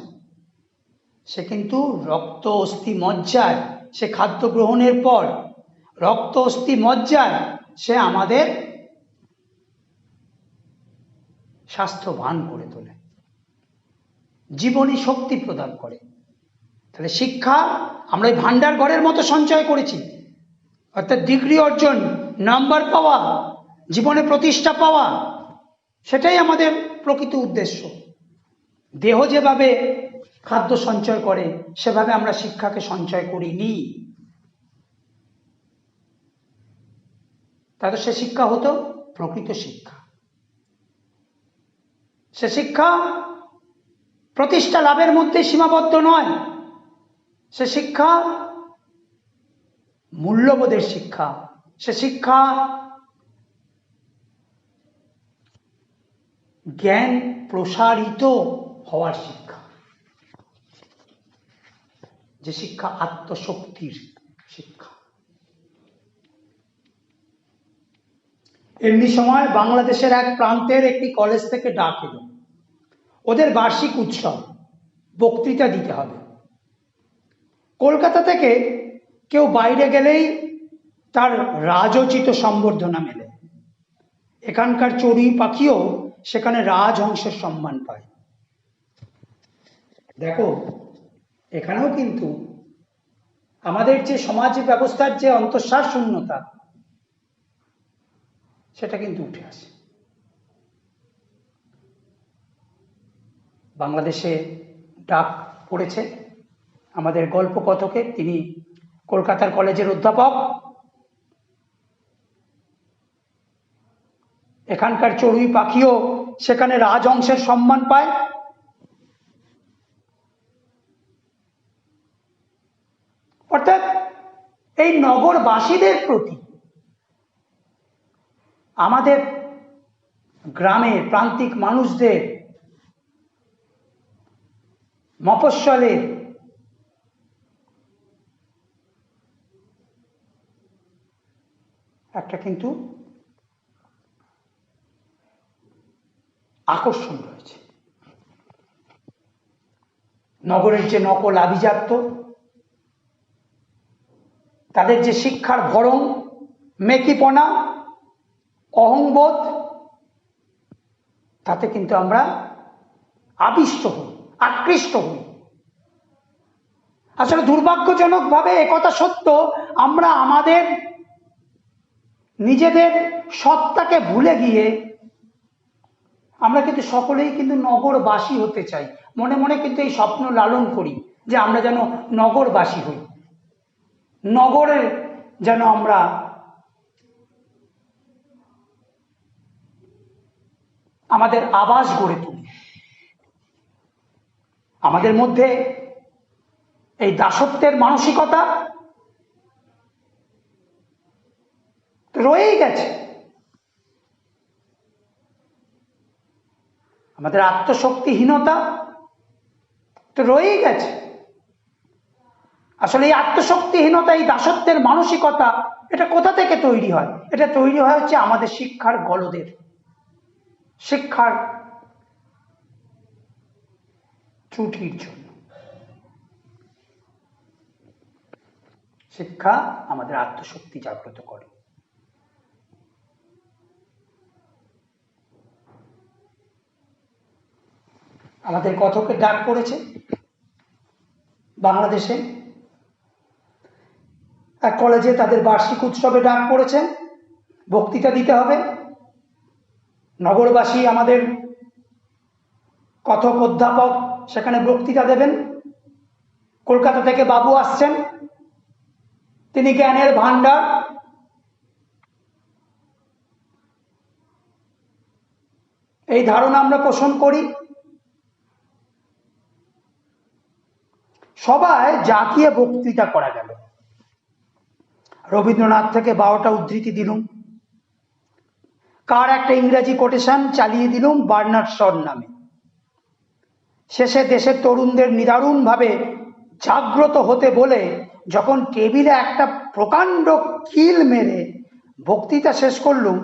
সে কিন্তু রক্ত, অস্থি, মজ্জায় সে খাদ্য গ্রহণের পর রক্ত, অস্থি, মজ্জায় সে আমাদের স্বাস্থ্যবান করে তোলে, জীবনী শক্তি প্রদান করে। তাহলে শিক্ষা আমরা ওই ভান্ডার ঘরের মতো সঞ্চয় করেছি, অর্থাৎ ডিগ্রি অর্জন, নাম্বার পাওয়া, জীবনে প্রতিষ্ঠা পাওয়া, সেটাই আমাদের প্রকৃত উদ্দেশ্য। দেহ যেভাবে খাদ্য সঞ্চয় করে, সেভাবে আমরা শিক্ষাকে সঞ্চয় করিনি। তাহলে সে শিক্ষা হতো প্রকৃত শিক্ষা। সে শিক্ষা প্রতিষ্ঠা লাভের মধ্যে সীমাবদ্ধ নয়, সে শিক্ষা মূল্যবোধের শিক্ষা, সে শিক্ষা জ্ঞান প্রসারিত হওয়ার শিক্ষা, যে শিক্ষা আত্মশক্তির শিক্ষা। এমনি সময় বাংলাদেশের এক প্রান্তের একটি কলেজ থেকে ডাক এলো, ওদের বার্ষিক উৎসব, বক্তৃতা দিতে হবে। কলকাতা থেকে কেউ বাইরে গেলেই তার রাজোচিত সম্বর্ধনা মেলে। এখানকার চড়ুই পাখিও সেখানে রাজহংসের সম্মান পায়। দেখো, এখানেও কিন্তু আমাদের যে সমাজ ব্যবস্থার যে অন্তঃসার শূন্যতা, সেটা কিন্তু উঠে আসে। বাংলাদেশে ডাক পড়েছে আমাদের গল্প কথকে, তিনি কলকাতার কলেজের অধ্যাপক। এখানকার চড়ুই পাখিও সেখানে রাজহংসের সম্মান পায়। অর্থাৎ এই নগরবাসীদের প্রতি, আমাদের গ্রামের প্রান্তিক মানুষদের, মফস্বলের একটা কিন্তু আকর্ষণ রয়েছে। নগরের যে নকল আভিজাত্য, তাদের যে শিক্ষার ভরং, মেকিপনা, অহংবোধ, তাতে কিন্তু আমরা আবিষ্ট হই, আকৃষ্ট হই। আসলে দুর্ভাগ্যজনকভাবে একথা সত্য, আমরা আমাদের নিজেদের সত্তাকে ভুলে গিয়ে আমরা কিন্তু সকলেই কিন্তু নগরবাসী হতে চাই। মনে মনে কিন্তু এই স্বপ্ন লালন করি যে আমরা যেন নগরবাসী হই, নগরের যেন আমরা আমাদের আবাস গড়ে তুলি। আমাদের মধ্যে এই দাসত্বের মানসিকতা রয়েই গেছে। আমাদের আত্মশক্তিহীনতা তো রয়েই গেছে। আসলে এই আত্মশক্তিহীনতা, এই দাসত্বের মানসিকতা, এটা কোথা থেকে তৈরি হয়? এটা তৈরি হয় হচ্ছে আমাদের শিক্ষার গলদের, শিক্ষার ত্রুটির জন্য। শিক্ষা আমাদের আত্মশক্তি জাগ্রত করে। আমাদের কথকের ডাক পড়েছে বাংলাদেশে, এক কলেজে তাদের বার্ষিক উৎসবে ডাক পড়েছে, বক্তৃতা দিতে হবে। নগরবাসী আমাদের কথক অধ্যাপক সেখানে বক্তৃতা দেবেন। কলকাতা থেকে বাবু আসছেন, তিনি জ্ঞানের ভান্ডার। এই ধারণা আমরা পোষণ করি। সবাই জাঁকিয়ে বক্তৃতা করা গেল। রবীন্দ্রনাথ থেকে 12টা উদ্ধৃতি দিলুম, কার একটা ইংরেজি কোটেশন চালিয়ে দিলুম বার্নার্ড শর নামে। শেষে দেশের তরুণদের নিদারুণভাবে জাগ্রত হতে বলে যখন টেবিলে একটা প্রকাণ্ড কিল মেরে বক্তৃতা শেষ করলুম,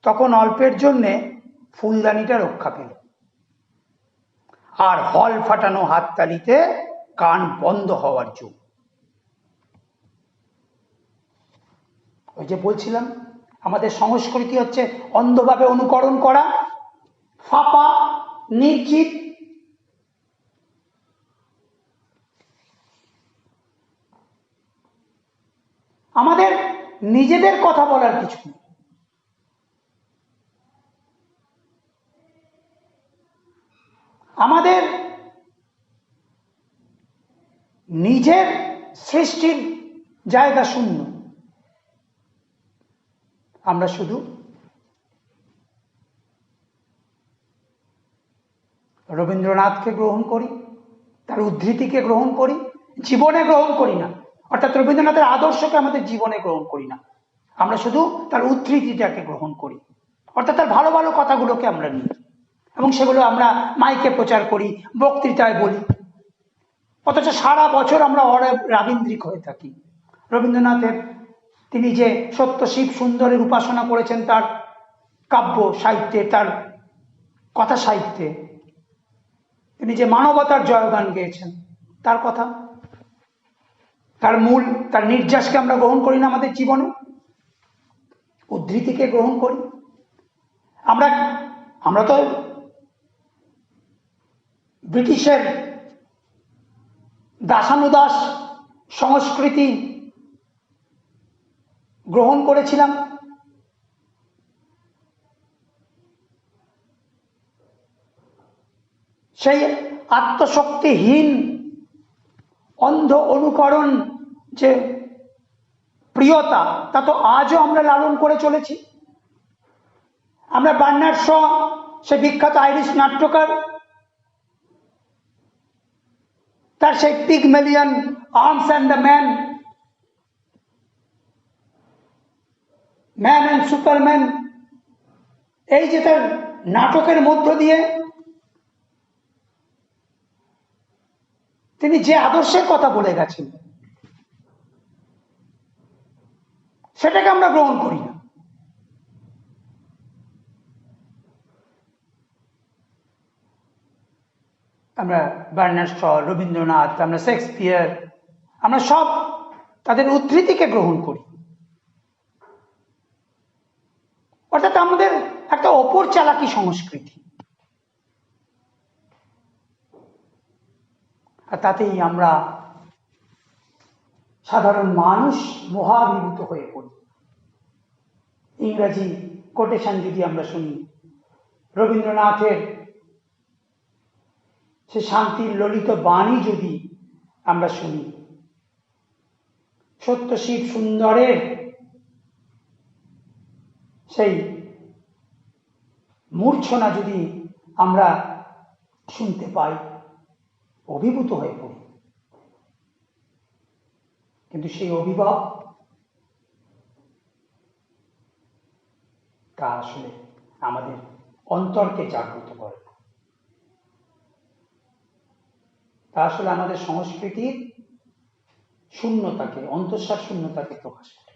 তখন অল্পের জন্যে ফুলদানিটা রক্ষা পেল, আর হল ফাটানো হাততালিতে কান বন্ধ হওয়ার যুগ। ওই যে বলছিলাম, আমাদের সংস্কৃতি হচ্ছে অন্ধভাবে অনুকরণ করা, ফাঁপা, নির্জীব। আমাদের নিজেদের কথা বলার কিছু নেই। আমাদের নিজের সৃষ্টির জায়গা শূন্য। আমরা শুধু রবীন্দ্রনাথকে গ্রহণ করি, তার উদ্ধৃতিকে গ্রহণ করি, জীবনে গ্রহণ করি না। অর্থাৎ রবীন্দ্রনাথের আদর্শকে আমাদের জীবনে গ্রহণ করি না, আমরা শুধু তার উদ্ধৃতিটাকে গ্রহণ করি। অর্থাৎ তার ভালো ভালো কথাগুলোকে আমরা নিই এবং সেগুলো আমরা মাইকে প্রচার করি, বক্তৃতায় বলি, অথচ সারা বছর আমরা রাবীন্দ্রিক হয়ে থাকি। রবীন্দ্রনাথের তিনি যে সত্য শিব সুন্দরের উপাসনা করেছেন তার কাব্য সাহিত্যে, তার কথা সাহিত্যে, তিনি যে মানবতার জয়গান গেয়েছেন তার কথা, তার মূল, তার নির্যাসকে আমরা গ্রহণ করি না আমাদের জীবনে, উদ্ধৃতিকে গ্রহণ করি। আমরা তো ব্রিটিশের দাসানুদাস সংস্কৃতি গ্রহণ করেছিলাম। সেই আত্মশক্তিহীন অন্ধ অনুকরণ যে প্রিয়তা, তা তো আজও আমরা লালন করে চলেছি। আমরা বার্নার্ড শ, সে বিখ্যাত আইরিশ নাট্যকার, তার সেই Pygmalion Arms and the Man, Man and Superman, এই যে তার নাটকের মধ্য দিয়ে তিনি যে আদর্শের কথা বলে গেছেন, সেটাকে আমরা গ্রহণ করি না। আমরা বার্নার্ড শ, রবীন্দ্রনাথ, আমরা শেক্সপিয়ার, আমরা সব তাদের উদ্ধৃতিকে গ্রহণ করি। অর্থাৎ আমাদের একটা অপর চালাকি সংস্কৃতি, আর তাতেই আমরা সাধারণ মানুষ মহাবিভূত হয়ে পড়ি। ইংরাজি কোটেশন যদি আমরা শুনি, রবীন্দ্রনাথের সে শান্তির ললিত বাণী যদি আমরা শুনি, সত্যশিব সুন্দরের সেই মূর্ছনা যদি আমরা শুনতে পাই, অভিভূত হয়ে পড়ি। কিন্তু সেই অভিভাব তা আসলে আমাদের অন্তরকে জাগ্রত করে, তা আসলে আমাদের সংস্কৃতির শূন্যতাকে, অন্তঃসার শূন্যতাকে প্রকাশ করে।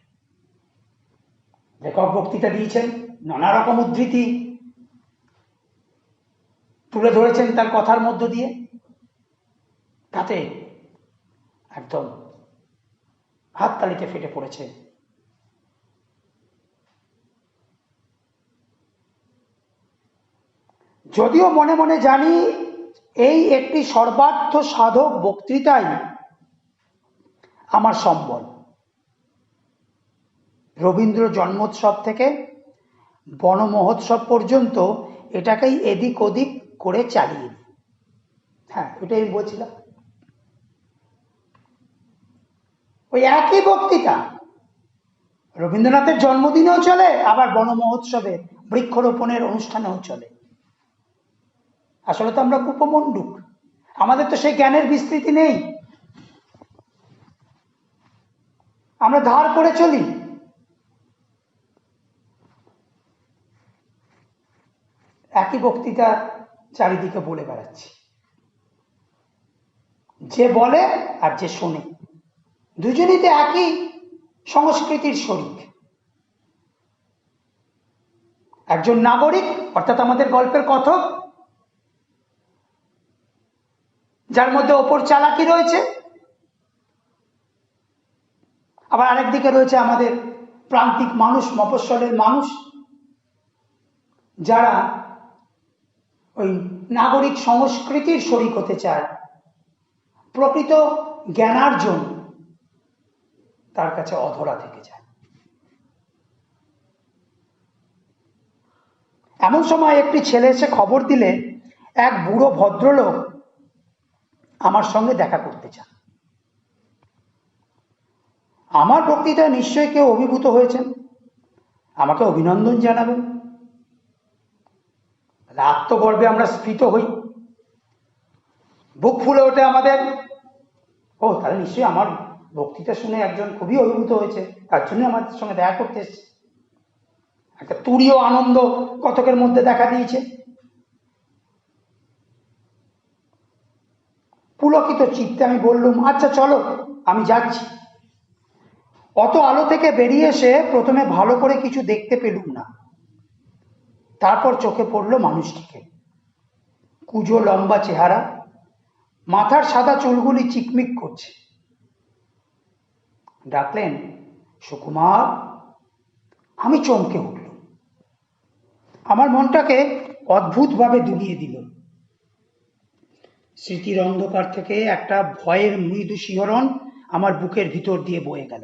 লেখক বক্তৃতা দিয়েছেন, নানা রকম উদ্ধৃতি তুলে ধরেছেন তার কথার মধ্য দিয়ে, তাতে একদম হাততালিতে ফেটে পড়েছে। যদিও মনে মনে জানি এই একটি সর্বার্থ সাধক বক্তৃতাই আমার সম্বল। রবীন্দ্র জন্মোৎসব থেকে বন মহোৎসব পর্যন্ত এটাকেই এদিক ওদিক করে চালিয়ে দিই। হ্যাঁ, ওটাই আমি বলছিলাম, ওই একই বক্তৃতা রবীন্দ্রনাথের জন্মদিনেও চলে, আবার বন মহোৎসবে বৃক্ষরোপণের অনুষ্ঠানেও চলে। আসলে তো আমরা কুপমণ্ডুক, আমাদের তো সেই জ্ঞানের বিস্তৃতি নেই, আমরা ধার করে চলি। একই বক্তৃতা চারিদিকে বলে বেড়াচ্ছি, যে বলে আর যে শোনে দুজনেই তো একই সংস্কৃতির শরিক। একজন নাগরিক অর্থাৎ আমাদের গল্পের কথক, যার মধ্যে অপর চালাকি রয়েছে, আবার আরেকদিকে রয়েছে আমাদের প্রান্তিক মানুষ, মফস্বলের মানুষ, যারা ওই নাগরিক সংস্কৃতির শরিক হতে চায়, প্রকৃত জ্ঞানার্জন তার কাছে অধরা থেকে যায়। এমন সময় একটি ছেলে এসে খবর দিলে এক বুড়ো ভদ্রলোক আমার সঙ্গে দেখা করতে চান। আমার বক্তৃতায় নিশ্চয়ই কেউ অভিভূত হয়েছেন, আমাকে অভিনন্দন জানাবেন। আত্মগর্বে আমরা স্ফীত হই, বুক ফুলে ওঠে আমাদের। ও, তাহলে নিশ্চয়ই আমার বক্তৃতা শুনে একজন খুবই অভিভূত হয়েছে, তার জন্য আমাদের সঙ্গে দেখা করতে এসেছে। একটা তুরীয় আনন্দ কথকের মধ্যে দেখা দিয়েছে। পুলকিত চিত্তে আমি বললুম, আচ্ছা চলো, আমি যাচ্ছি। অত আলো থেকে বেরিয়ে এসে প্রথমে ভালো করে কিছু দেখতে পেলুম না, তারপর চোখে পড়লো মানুষটিকে। কুঁজো লম্বা চেহারা, মাথার সাদা চুলগুলি চিকমিক করছে। ডাকলেন, সুকুমার। আমি চমকে উঠল, আমার মনটাকে অদ্ভুতভাবে দুলিয়ে দিল। স্মৃতির অন্ধকার থেকে একটা ভয়ের মৃদু শিহরণ আমার বুকের ভিতর দিয়ে বয়ে গেল।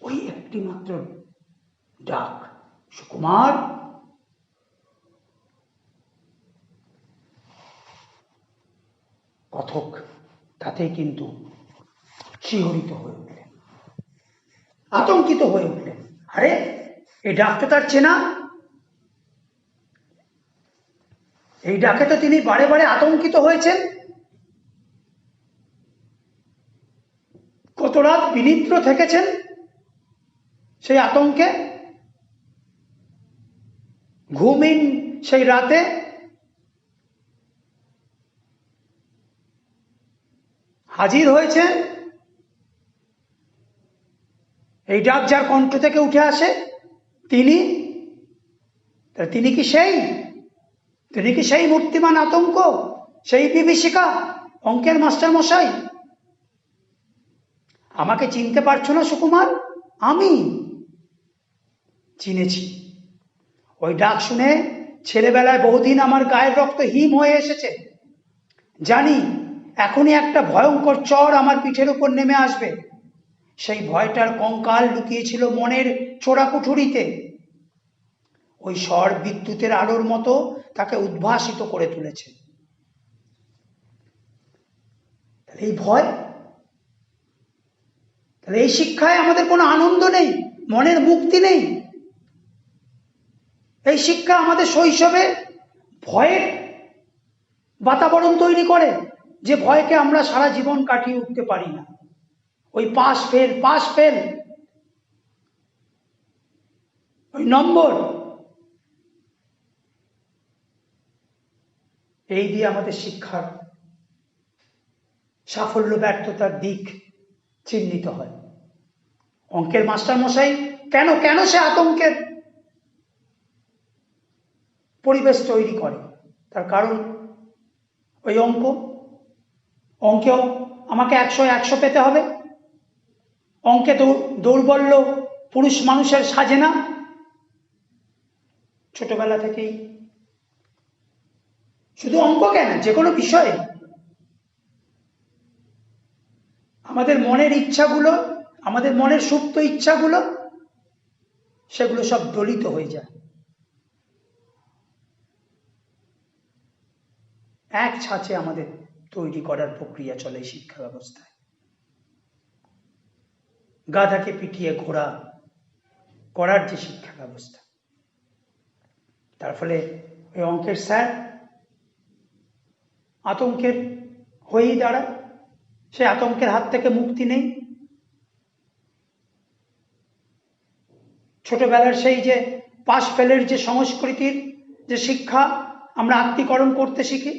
ওই একটি মাত্র ডাক, সুকুমার। কথক তাতে কিন্তু শিহরিত হয়ে উঠলেন, আতঙ্কিত হয়ে উঠলেন। আরে, এই ডাক তো তার চেনা, এই ডাকে তো তিনি বারে বারে আতঙ্কিত হয়েছেন। কত রাত বিনিদ্র থেকেছেন সেই আতঙ্কে, ঘুমহীন সেই রাতে হাজির হয়েছে এই ডাক যার কণ্ঠ থেকে উঠে আসে তিনি কি সেই মূর্তিমান আতঙ্ক, সেই বিভীষিকা, অঙ্কের মাস্টার মশাই? আমাকে চিনতে পারছো না সুকুমার? আমি চিনেছি। ওই ডাক শুনে ছেলেবেলায় বহুদিন আমার গায়ের রক্ত হিম হয়ে এসেছে। জানি এখনই একটা ভয়ঙ্কর চর আমার পিঠের উপর নেমে আসবে। সেই ভয়টার কঙ্কাল লুকিয়েছিল মনের চোরাকুঠুরিতে। ওই স্বর বিদ্যুতের আলোর মতো তাকে উদ্ভাসিত করে তুলেছে। এই ভয়, তাহলে এই শিক্ষায় আমাদের কোনো আনন্দ নেই, মনের মুক্তি নেই। এই শিক্ষা আমাদের শৈশবে ভয়ের বাতাবরণ তৈরি করে, যে ভয়কে আমরা সারা জীবন কাটিয়ে উঠতে পারি না। ওই পাস ফেল, ওই নম্বর, এই দিয়ে আমাদের শিক্ষার সাফল্য ব্যর্থতার দিক চিহ্নিত হয়। অঙ্কের মাস্টার মশাই কেন সে আতঙ্কের পরিবেশ তৈরি করে? তার কারণ ওই অঙ্কেও আমাকে 100 পেতে হবে। অঙ্কে দৌর্বল্য পুরুষ মানুষের সাজে না। ছোটবেলা থেকেই শুধু অঙ্ক কেন, যে কোনো বিষয়ে আমাদের মনের ইচ্ছাগুলো, আমাদের মনের সুপ্ত ইচ্ছাগুলো, সেগুলো সব দলিত হয়ে যায়। এক ছাঁচে আমাদের তৈরি করার প্রক্রিয়া চলে এই শিক্ষা ব্যবস্থায়। গাধাকে পিটিয়ে ঘোড়া করার যে শিক্ষা ব্যবস্থা, তার ফলে ওই অঙ্কের স্যার আতঙ্কের হয়েই দাঁড়ায়। সে আতঙ্কের হাত থেকে মুক্তি নেই। ছোটবেলার সেই যে পাস ফেলের যে সংস্কৃতির যে শিক্ষা আমরা আত্মীকরণ করতে শিখি,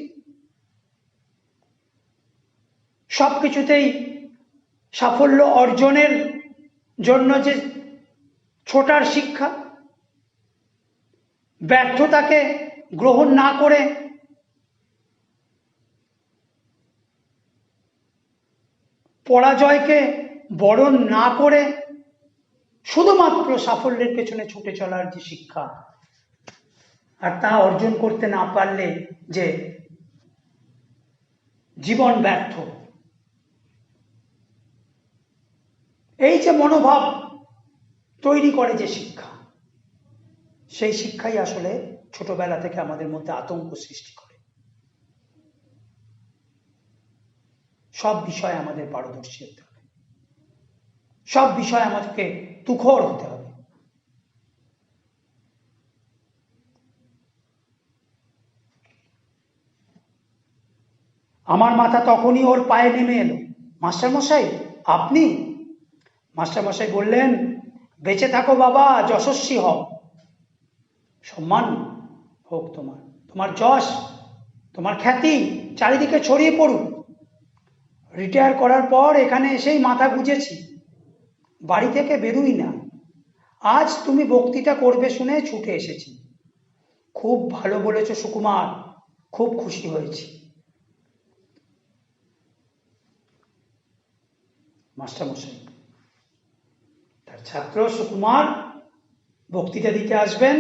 সবকিছুতেই সাফল্য অর্জনের জন্য যে ছোটার শিক্ষা, ব্যর্থতাকে গ্রহণ না করে পরাজয়কে বরণ না করে শুধুমাত্র সাফল্যের পেছনে ছুটে চলার যে শিক্ষা, আর তা অর্জন করতে না পারলে যে জীবন ব্যর্থ, এই যে মনোভাব তৈরি করে যে শিক্ষা, সেই শিক্ষাই আসলে ছোটবেলা থেকে আমাদের মধ্যে আতঙ্ক সৃষ্টি করে। সব বিষয়ে আমাদের পারদর্শী হতে হবে, সব বিষয়ে আমাদেরকে তুখর হতে হবে। আমার মাথা তখনই ওর পায়ে নেমে এলো। মাস্টারমশাই আপনি? মাস্টারমশাই বললেন, বেঁচে থাকো বাবা, যশস্বী হও। সম্মান হোক তোমার যশ, তোমার খ্যাতি চারিদিকে ছড়িয়ে পড়ুক। রিটায়ার করার পর এখানে এসেই মাথা গুঁজেছি, বাড়ি থেকে বেরোই না। আজ তুমি বক্তৃতা করবে শুনে ছুটে এসেছি। খুব ভালো বলেছ সুকুমার, খুব খুশি হয়েছি। মাস্টারমশাই তার ছাত্র সুকুমার বক্তৃতা দিতে আসবেন,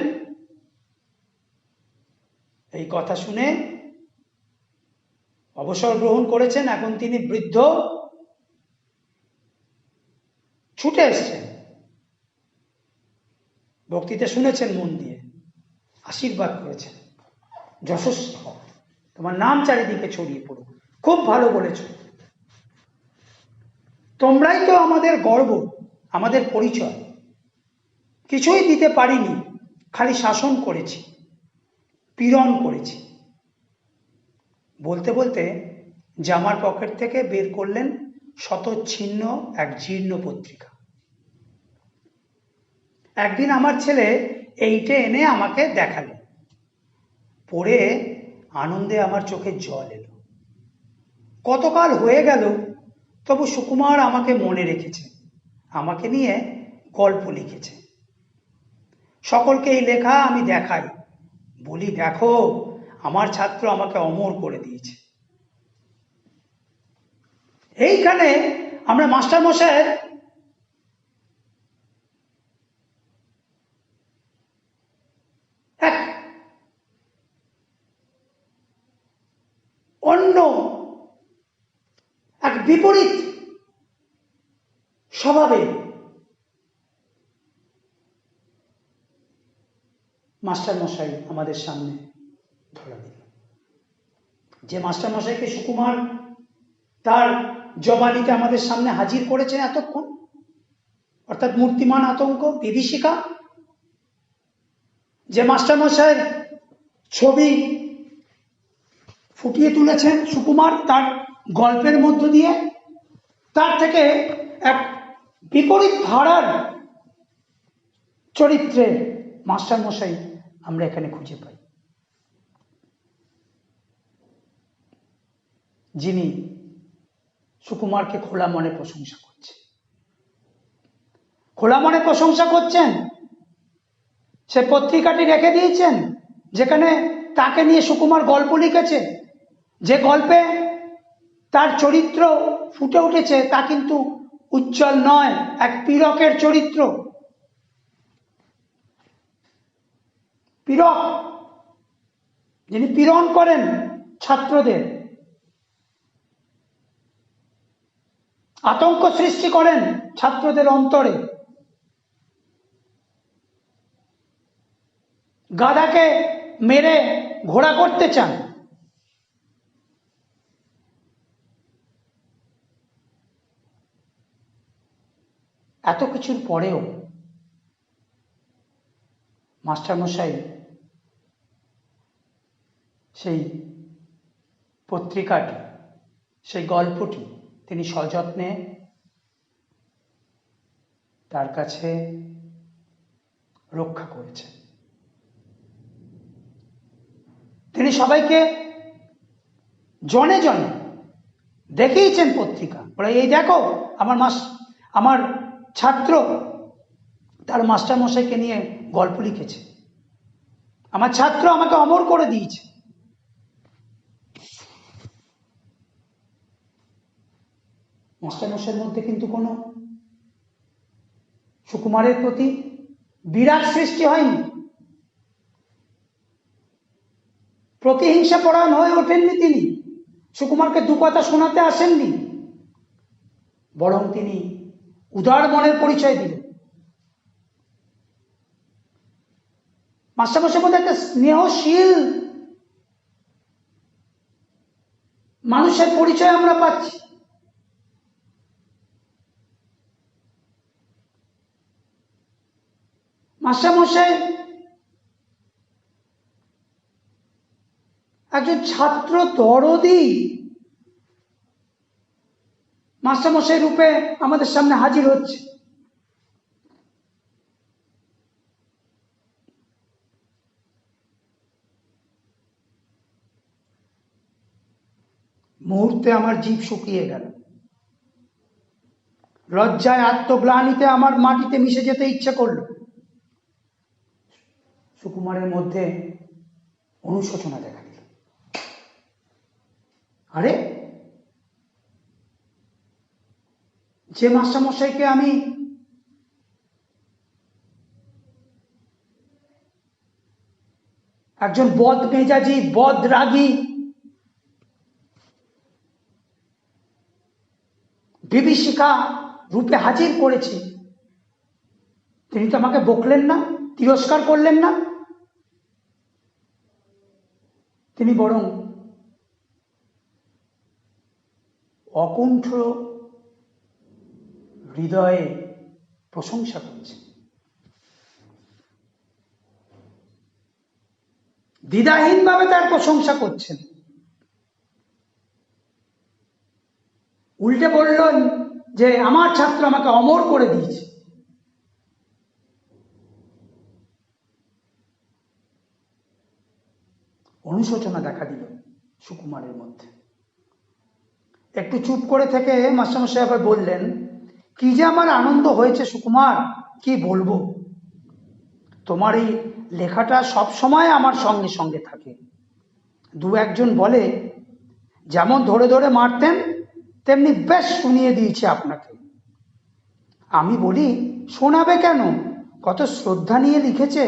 এই কথা শুনে অবসর গ্রহণ করেছেন, এখন তিনি বৃদ্ধ, ছুটে এসছেন। বক্তৃতা শুনেছেন মন দিয়ে, আশীর্বাদ করেছেন, যশস্বী হও, তোমার নাম চারিদিকে ছড়িয়ে পড়ুক, খুব ভালো বলেছ। তোমরাই তো আমাদের গর্ব, আমাদের পরিচয়। কিছুই দিতে পারিনি, খালি শাসন করেছি, পীড়ন করেছি। বলতে বলতে জামার পকেট থেকে বের করলেন শতচ্ছিন্ন এক জীর্ণ পত্রিকা। একদিন আমার ছেলে এইটে এনে আমাকে দেখালো। পড়ে আনন্দে আমার চোখে জল এলো। কতকাল হয়ে গেল, তবু সুকুমার আমাকে মনে রেখেছে, আমাকে নিয়ে গল্প লিখেছে। সকলকে এই লেখা আমি দেখাই, বলি দেখো আমার ছাত্র আমাকে অমর করে দিয়েছে। এইখানে আমরা মাস্টার মশাইয়ের এক অন্য এক বিপরীত স্বভাবে মাস্টার মশাই আমাদের সামনে ধরা দিল। যে মাস্টার মশাইকে সুকুমার তার জবানিতে আমাদের সামনে হাজির করেছেন এতক্ষণ, অর্থাৎ মূর্তিমান আতঙ্ক, বিভীষিকা, যে মাস্টার মশাইয়ের ছবি ফুটিয়ে তুলেছেন সুকুমার তার গল্পের মধ্য দিয়ে, তার থেকে এক বিপরীত ধারার চরিত্রের মাস্টার মশাই আমরা এখানে খুঁজে পাই, যিনি সুকুমারকে খোলা মনে প্রশংসা করছেন। খোলা মনে প্রশংসা করছেন, সে পত্রিকাটি রেখে দিয়েছেন যেখানে তাকে নিয়ে সুকুমার গল্প লিখেছে। যে গল্পে তার চরিত্র ফুটে উঠেছে তা কিন্তু উজ্জ্বল নয়, এক পীড়কের চরিত্র। পীড়ক, যিনি পীড়ন করেন ছাত্রদের, আতঙ্ক সৃষ্টি করেন ছাত্রদের অন্তরে। গাধাকে মেরে ঘোড়া করতে চান। এত কিছুর পরেও মাস্টারমশাই সেই পত্রিকাটি, সেই গল্পটি তিনি সযত্নে তার কাছে রক্ষা করেছেন। তিনি সবাইকে জনে জনে দেখিয়েছেন পত্রিকা, বলে এই দেখো আমার ছাত্র তার মাস্টার মশাইকে নিয়ে গল্প লিখেছে, আমার ছাত্র আমাকে অমর করে দিয়েছে। মাস্টার মশাইয়ের মধ্যে কিন্তু কোনো সুকুমারের প্রতি বিরাগ সৃষ্টি হয়নি, প্রতিহিংসা পরায়ণ হয়ে ওঠেননি তিনি, সুকুমারকে দু কথা শোনাতে আসেননি, বরং তিনি উদার মনের পরিচয় দিলেন। মাস্টারমশাইয়ের মধ্যে একটা স্নেহশীল মানুষের পরিচয় আমরা পাচ্ছি। মাস্টারমশাই একজন ছাত্র দরদি মাস্টারমশাই রূপে আমাদের সামনে হাজির হচ্ছে। মুহূর্তে আমার জিভ শুকিয়ে গেল, লজ্জায় আত্মগ্লানিতে আমার মাটিতে মিশে যেতে ইচ্ছে করলো। সুকুমারের মধ্যে অনুশোচনা দেখা দিল। আরে, যে মাস্টারমশাইকে আমি একজন বদ মেজাজি, বদ রাগী, বিভীষিকা রূপে হাজির করেছি, তিনি তো আমাকে বকলেন না, তিরস্কার করলেন না, তিনি বরং অকুণ্ঠ হৃদয়ে প্রশংসা করছেন, দ্বিধাহীনভাবে তার প্রশংসা করছেন। উল্টে বললেন যে আমার ছাত্র আমাকে অমর করে দিয়েছে। অনুশোচনা দেখা দিল সুকুমারের মধ্যে। একটু চুপ করে থেকে মাস্টারমশাই আবার বললেন, কি যে আমার আনন্দ হয়েছে সুকুমার, কি বলবো, তোমার এই লেখাটা সব সময় আমার সঙ্গে সঙ্গে থাকে। দু একজন বলে, যেমন ধরে ধরে মারতেন তেমনি বেশ শুনিয়ে দিয়েছে আপনাকে। আমি বলি, শোনাবে কেন, কত শ্রদ্ধা নিয়ে লিখেছে।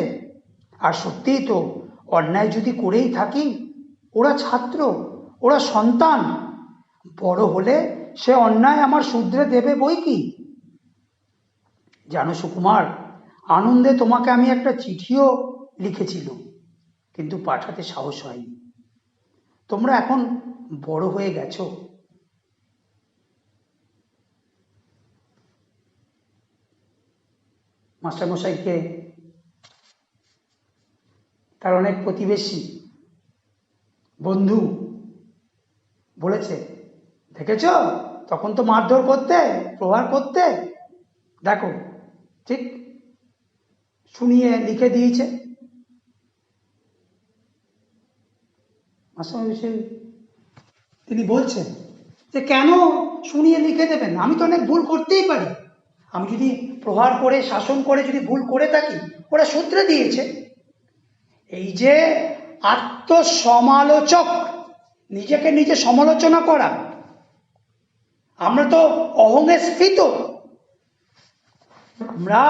আর সত্যিই তো, অন্যায় যদি করেই থাকি, ওরা ছাত্র, ওরা সন্তান, বড় হলে সে অন্যায় আমার শুধরে দেবে বই কি। জানো সুকুমার, আনন্দে তোমাকে আমি একটা চিঠিও লিখেছিলাম, কিন্তু পাঠাতে সাহস হয়নি। তোমরা এখন বড় হয়ে গেছো। মাস্টারমশাইকে তার অনেক প্রতিবেশী বন্ধু বলেছে, দেখেছ, তখন তো মারধর করতে, প্রহার করতে, দেখো ঠিক শুনিয়ে লিখে দিয়েছে। মাস্টারমশাই তিনি বলছেন যে কেন শুনিয়ে লিখে দেবেন, আমি তো অনেক ভুল করতেই পারি। আমি যদি প্রহার করে শাসন করে যদি ভুল করে থাকি, ওরা শুধরে দিয়েছে। এই যে আত্মসমালোচক, নিজেকে নিজে সমালোচনা করা, আমরা তো অহংয়ে স্ফীত। আমরা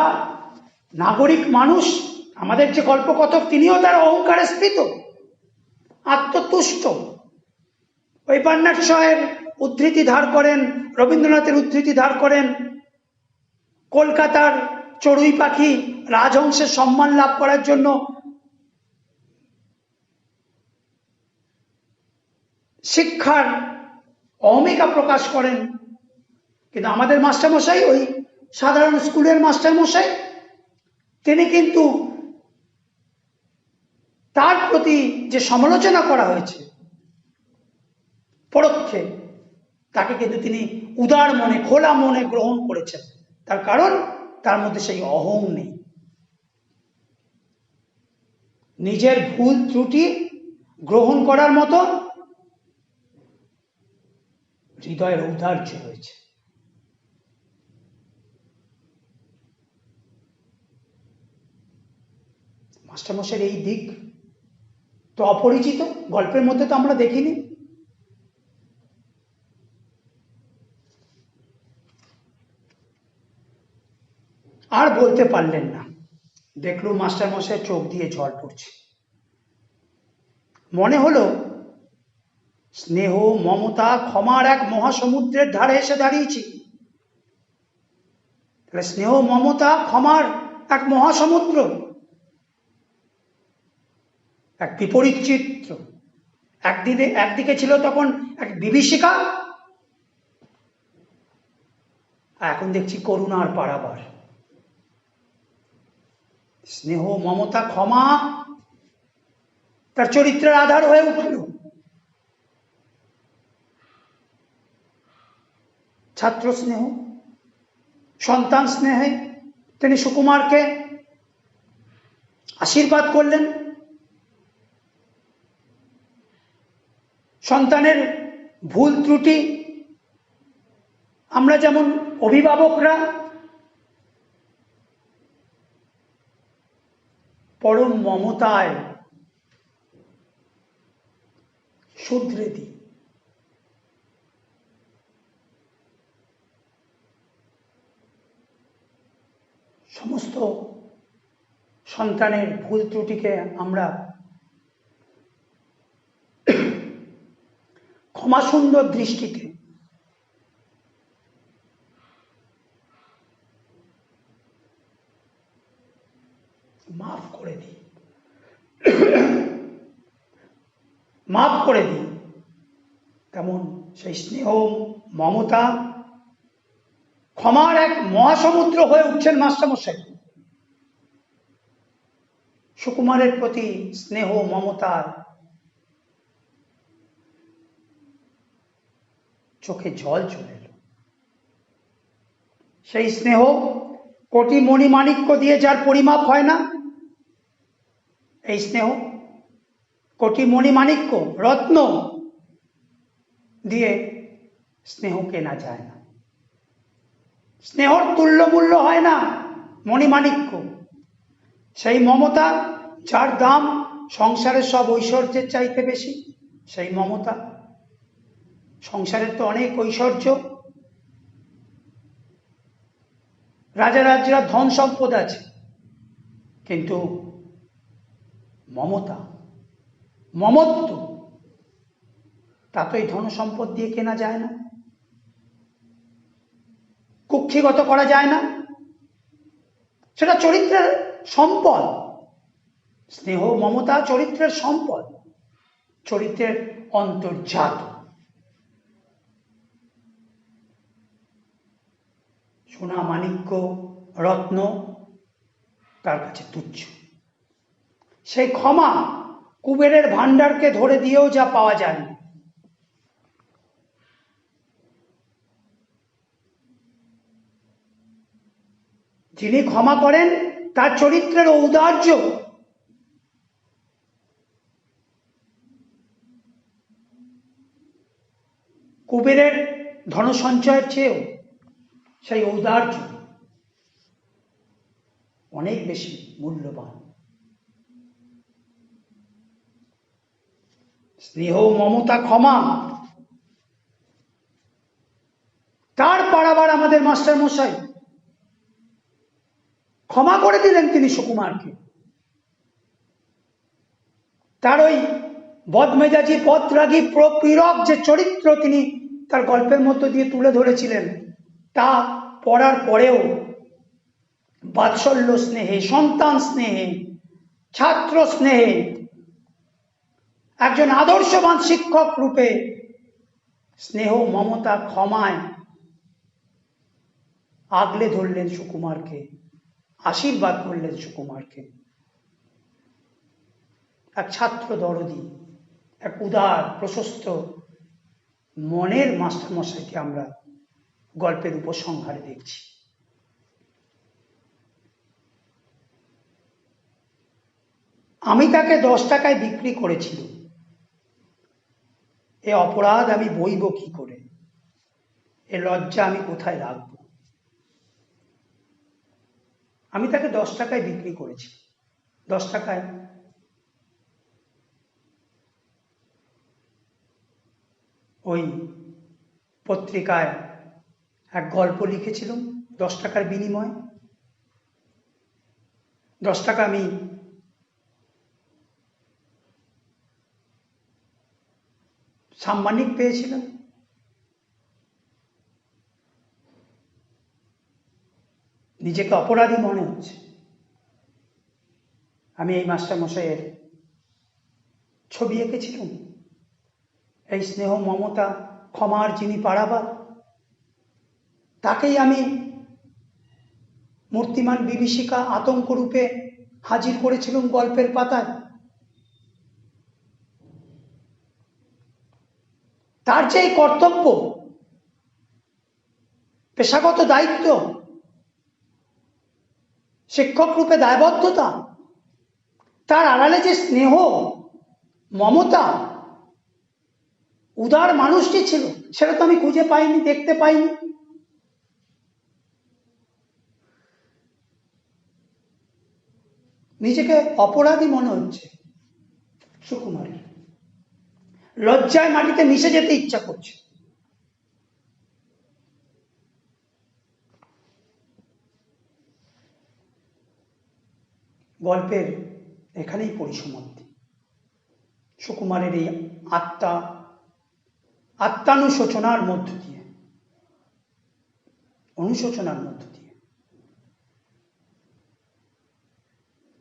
নাগরিক মানুষ, আমাদের যে গল্পকথক তিনিও তার অহংকারে স্ফীত, আত্মতুষ্ট। ওই বার্নার্ড শয়ের উদ্ধৃতি ধার করেন, রবীন্দ্রনাথের উদ্ধৃতি ধার করেন, কলকাতার চড়ুই পাখি রাজহংসের সম্মান লাভ করার জন্য শিক্ষার অহমিকা প্রকাশ করেন। কিন্তু আমাদের মাস্টারমশাই, ওই সাধারণ স্কুলের মাস্টারমশাই, তিনি কিন্তু তার প্রতি যে সমালোচনা করা হয়েছে পরোক্ষে, তাকে কিন্তু তিনি উদার মনে, খোলা মনে গ্রহণ করেছেন। তার কারণ তার মধ্যে সেই অহং নেই। নিজের ভুল ত্রুটি গ্রহণ করার মতো হৃদয়ের ঔদার্য রয়েছে। মাস্টারমশাইয়ের এই দিক তো অপরিচিত, গল্পের মধ্যে তো আমরা দেখিনি। আর বলতে পারলেন না, দেখলুম মাস্টারমশাইয়ের চোখ দিয়ে জল পড়ছে। মনে হলো স্নেহ, মমতা, ক্ষমার এক মহাসমুদ্রের ধারে এসে দাঁড়িয়েছি। তাহলে স্নেহ, মমতা, ক্ষমার এক মহাসমুদ্র, এক বিপরীত চিত্র। একদিকে ছিল তখন এক বিভীষিকা, আর এখন দেখছি করুণার পারাবার। স্নেহ, মমতা, ক্ষমা তার চরিত্রের আধার হয়ে উঠল। ছাত্র স্নেহ, সন্তান স্নেহে তিনি সুকুমারকে আশীর্বাদ করলেন। সন্তানের ভুল ত্রুটি আমরা যেমন অভিভাবকরা পরম মমতায় শুধরে দিই, সমস্ত সন্তানের ভুল ত্রুটিকে আমরা ক্ষমাসুন্দর দৃষ্টিতে মাফ করে দিই, মাফ করে দিই। তেমন সেই স্নেহ, মমতা, ক্ষমার এক মহাসমুদ্র হয়ে উঠছেন মাস্টারমশাই। সুকুমারের প্রতি স্নেহ, মমতার চোখে জল চলে এলো। সেই স্নেহ কোটি মণিমাণিক্য দিয়ে যার পরিমাপ হয় না, এই স্নেহ কোটি মণিমাণিক্য রত্ন দিয়ে স্নেহ কেনা যায় না। স্নেহর তুল্য মূল্য হয় না। মণিমাণিক্য, সেই মমতা যার দাম সংসারের সব ঐশ্বর্যের চাইতে বেশি, সেই মমতা। সংসারের তো অনেক ঐশ্বর্য, রাজারাজরা ধন সম্পদ আছে, কিন্তু মমতা, মমত্ব, তা তো এই ধন সম্পদ দিয়ে কেনা যায় না, কুক্ষিগত করা যায় না। সেটা চরিত্রের সম্পদ। স্নেহ মমতা চরিত্রের সম্পদ, চরিত্রের অন্তর্জাত। সোনা মাণিক্য রত্ন তার কাছে তুচ্ছ। সেই ক্ষমা কুবেরের ভাণ্ডারকে ধরে দিয়েও যা পাওয়া যায় না। যিনি ক্ষমা করেন তার চরিত্রের ঔদার্য কুবেরের ধনসঞ্চয়ের চেয়েও সেই ঔদার্য অনেক বেশি মূল্যবান। স্নেহ মমতা ক্ষমা, তার পাড়াবার আমাদের মাস্টার মশাই ক্ষমা করে দিলেন তিনি সুকুমারকে। তার ওই বদমেজাজি পথরাগী প্রপীড়ক যে চরিত্র তিনি তার গল্পের মধ্য দিয়ে তুলে ধরেছিলেন, তা পড়ার পরেও বাৎসল্য স্নেহে, সন্তান স্নেহে, ছাত্র স্নেহে, একজন আদর্শবান শিক্ষক রূপে স্নেহ মমতা ক্ষমায় আগলে ধরলেন সুকুমারকে, আশীর্বাদ করলেন সুকুমারকে। এক ছাত্র দরদি, এক উদার প্রশস্ত মনের মাস্টারমশাইকে আমরা গল্পের উপসংহারে দেখছি। আমি তাকে 10 টাকায় বিক্রি করেছিল, এ অপরাধ আমি বইব কি করে, এ লজ্জা আমি কোথায় রাখব। আমি তাকে 10 টাকায় বিক্রি করেছি। 10 টাকায় ওই পত্রিকায় এক গল্প লিখেছিলাম 10 টাকার বিনিময়ে। 10 টাকা আমি সাম্মানিক পেয়েছিলাম। নিজেকে অপরাধী মনে হচ্ছে। আমি এই মাস্টারমশাইয়ের ছবি এঁকেছিলাম, এই স্নেহ মমতা ক্ষমার যিনি পাড়াবার, তাকেই আমি মূর্তিমান বিভীষিকা আতঙ্ক রূপে হাজির করেছিলাম গল্পের পাতায়। তার যে কর্তব্য, পেশাগত দায়িত্ব, শিক্ষক রূপে দায়বদ্ধতা, তার আড়ালে যে স্নেহ মমতা উদার মানুষটি ছিল, সেটা তো আমি খুঁজে পাইনি, দেখতে পাইনি। নিজেকে অপরাধী মনে হচ্ছে সুকুমারের। লজ্জায় মাটিতে মিশে যেতে ইচ্ছা করছে। গল্পের এখানেই পরিসমাপ্তি। সুকুমারের এই আত্মানুশোচনার মধ্য দিয়ে, অনুশোচনার মধ্য দিয়ে,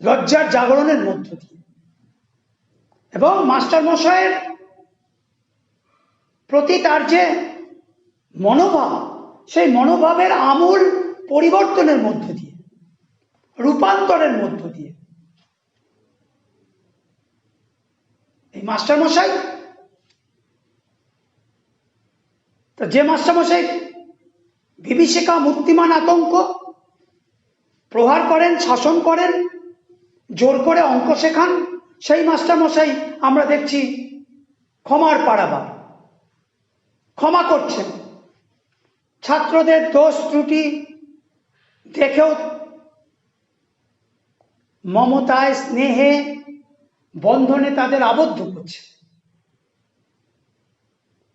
লজ্জার জাগরণের মধ্য দিয়ে এবং মাস্টারমশাইয়ের প্রতি তার যে মনোভাব, সেই মনোভাবের আমূল পরিবর্তনের মধ্য দিয়ে, রূপান্তরের মধ্য দিয়ে এই মাস্টারমশাই, যে মাস্টারমশাই বিভীষিকা মূর্তিমান আতঙ্ক প্রহার করেন, শাসন করেন, জোর করে অঙ্ক শেখান, সেই মাস্টারমশাই আমরা দেখছি ক্ষমার পাড়াবার, ক্ষমা করছেন। ছাত্রদের দোষ ত্রুটি দেখেও মমতায়, স্নেহে, বন্ধনে তাদের আবদ্ধ করছে,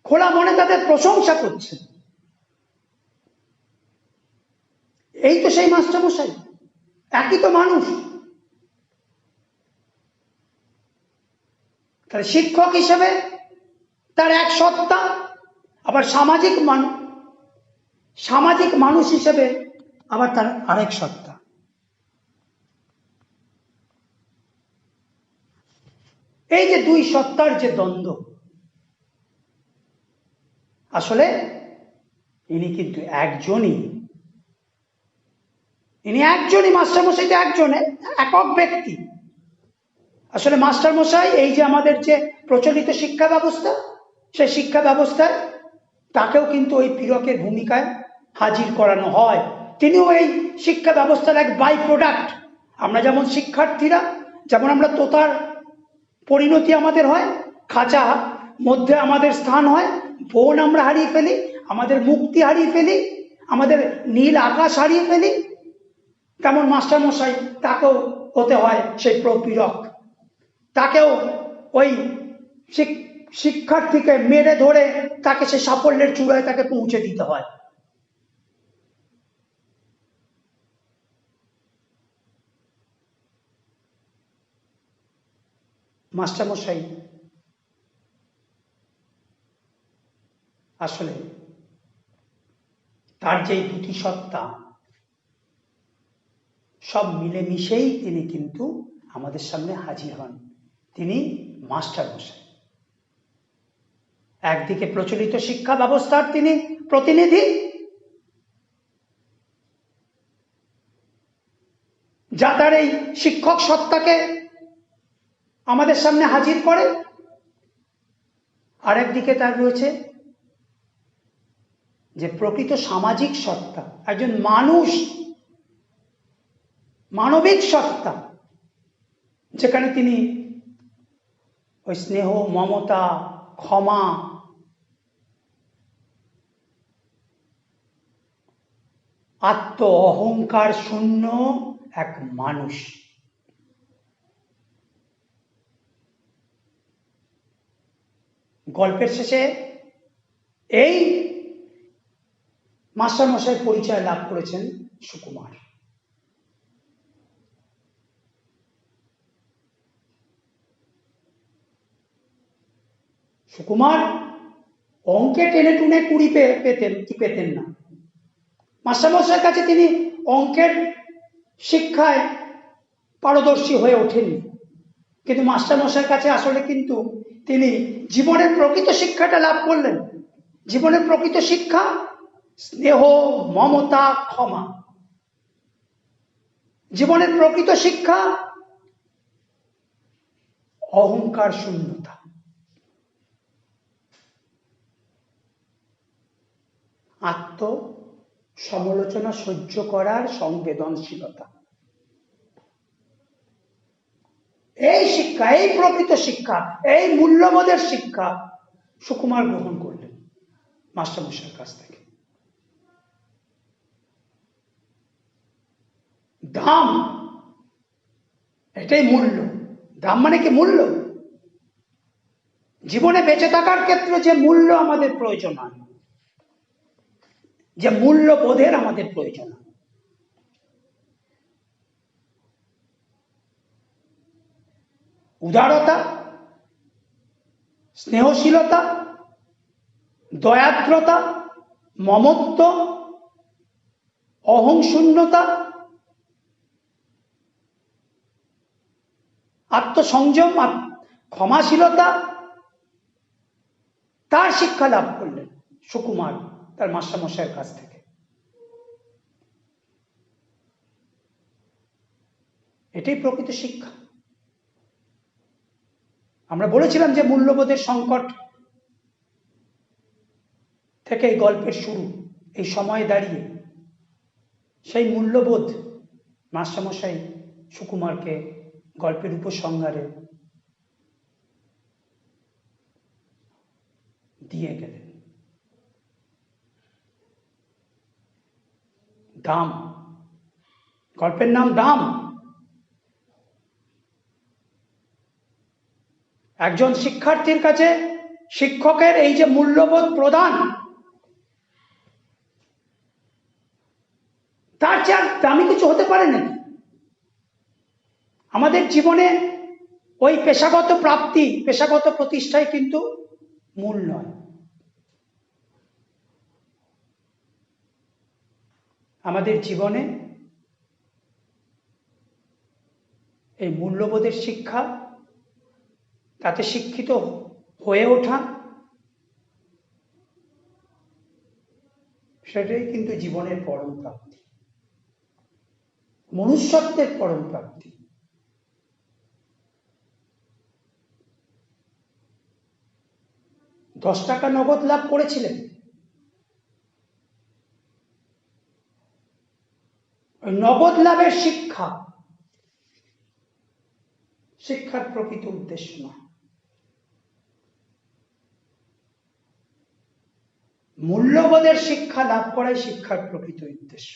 খোলা মনে তাদের প্রশংসা করছে। এই তো সেই মাস্টারমশাই, একই তো মানুষ। তাহলে শিক্ষক হিসেবে তার এক সত্তা, আবার সামাজিক মানুষ হিসেবে আবার তার আরেক সত্তা। এই যে দুই সত্তার যে দ্বন্দ্ব, আসলে ইনি কিন্তু একজনই। মাস্টারমশাই তো একজনের একক ব্যক্তি। আসলে মাস্টারমশাই এই যে আমাদের যে প্রচলিত শিক্ষা ব্যবস্থা, সেই শিক্ষা ব্যবস্থায় তাকেও কিন্তু ওই পীড়কের ভূমিকায় হাজির করানো হয়। তিনিও এই শিক্ষা ব্যবস্থার এক বাই প্রোডাক্ট। আমরা যেমন শিক্ষার্থীরা, যেমন আমরা তোতার পরিণতি আমাদের হয়, খাঁচা মধ্যে আমাদের স্থান হয়, বন আমরা হারিয়ে ফেলি, আমাদের মুক্তি হারিয়ে ফেলি, আমাদের নীল আকাশ হারিয়ে ফেলি, তেমন মাস্টারমশাই তাকেও হতে হয় সেই প্রপীড়ক। তাকেও ওই শিক্ষার্থীকে মেরে ধরে তাকে সে সাফল্যের চূড়ায় তাকে পৌঁছে দিতে হয়। মাস্টারমশাই আসলে তার যে দুটি সত্তা, সব মিলেমিশেই তিনি কিন্তু আমাদের সামনে হাজির হন। তিনি মাস্টারমশাই। একদিকে প্রচলিত শিক্ষা ব্যবস্থার তিনি প্রতিনিধি, যা তার এই শিক্ষক সত্তাকে আমাদের সামনে হাজির করে। আর একদিকে তার রয়েছে যে প্রকৃত সামাজিক সত্তা, একজন মানুষ, মানবিক সত্তা, যেখানে তিনি ওই স্নেহ, মমতা, ক্ষমা, আত্ম অহংকার শূন্য এক মানুষ। গল্পের শেষে এই মাস্টারমশাই পরিচয় লাভ করেছেন সুকুমার। সুকুমার অঙ্কে টেনে টুনে 20 পেতেন কি পেতেন না। মাস্টারমশাইয়ের কাছে তিনি অঙ্কের শিক্ষায় পারদর্শী হয়ে ওঠেননি, কিন্তু মাস্টারমশাইয়ের কাছে আসলে কিন্তু তিনি জীবনের প্রকৃত শিক্ষাটা লাভ করলেন। জীবনের প্রকৃত শিক্ষা স্নেহ, মমতা, ক্ষমা। জীবনের প্রকৃত শিক্ষা অহংকার শূন্যতা। আত্ম সমালোচনা সহ্য করার সংবেদনশীলতা। এই শিক্ষা, এই প্রকৃত শিক্ষা, এই মূল্যবোধের শিক্ষা সুকুমার গ্রহণ করলেন মাস্টারমশাইয়ের কাছ থেকে। দাম, এটাই মূল্য। দাম মানে কি? মূল্য। জীবনে বেঁচে থাকার ক্ষেত্রে যে মূল্য আমাদের প্রয়োজন হয়, যে মূল্যবোধের আমাদের প্রয়োজন হয়, উদারতা, স্নেহশীলতা, দয়াদ্রতা, মমত্ব, অহংশূন্যতা, আত্মসংযম, ক্ষমাশীলতা, তার শিক্ষা লাভ করলেন সুকুমার তার মাস্টারমশাইয়ের কাছ থেকে। এটাই প্রকৃত শিক্ষা। আমরা বলেছিলাম যে মূল্যবোধের সংকট থেকে এই গল্পের শুরু। এই সময়ে দাঁড়িয়ে সেই মূল্যবোধ মাস্টারমশাই সুকুমারকে গল্পের উপসংহারে দিয়ে গেলেন। দাম, গল্পের নাম দাম। একজন শিক্ষার্থীর কাছে শিক্ষকের এই যে মূল্যবোধ প্রদান, তার চেয়ে আর দামি কিছু হতে পারে নাকি? আমাদের জীবনে ওই পেশাগত প্রাপ্তি, পেশাগত প্রতিষ্ঠাই কিন্তু মূল নয়। আমাদের জীবনে এই মূল্যবোধের শিক্ষা, তাতে শিক্ষিত হয়ে ওঠা, সেটাই কিন্তু জীবনের পরম প্রাপ্তি, মনুষ্যত্বের পরম প্রাপ্তি। 10 টাকা নগদ লাভ করেছিলেন, ওই নগদ লাভের শিক্ষা শিক্ষার প্রকৃত উদ্দেশ্য নয়। মূল্যবোধের শিক্ষা লাভ করাই শিক্ষার প্রকৃত উদ্দেশ্য।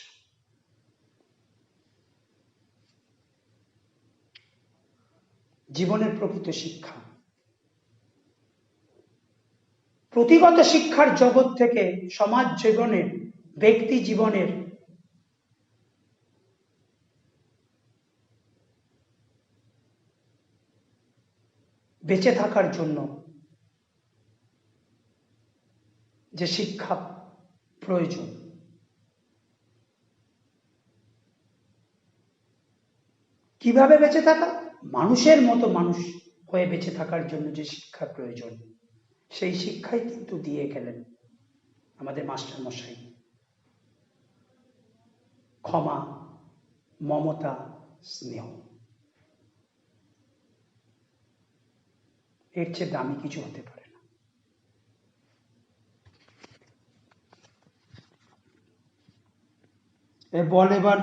জীবনের প্রকৃত শিক্ষা। পুঁথিগত শিক্ষার জগৎ থেকে সমাজ জীবনের, ব্যক্তি জীবনের বেঁচে থাকার জন্য যে শিক্ষা প্রয়োজন, কিভাবে বেঁচে থাকা, মানুষের মতো মানুষ হয়ে বেঁচে থাকার জন্য যে শিক্ষা প্রয়োজন, সেই শিক্ষাই কিন্তু দিয়ে গেলেন আমাদের মাস্টার মশাই। ক্ষমা, মমতা, স্নেহ, এর চেয়ে দামি কিছু হতে পারে না। বল এবার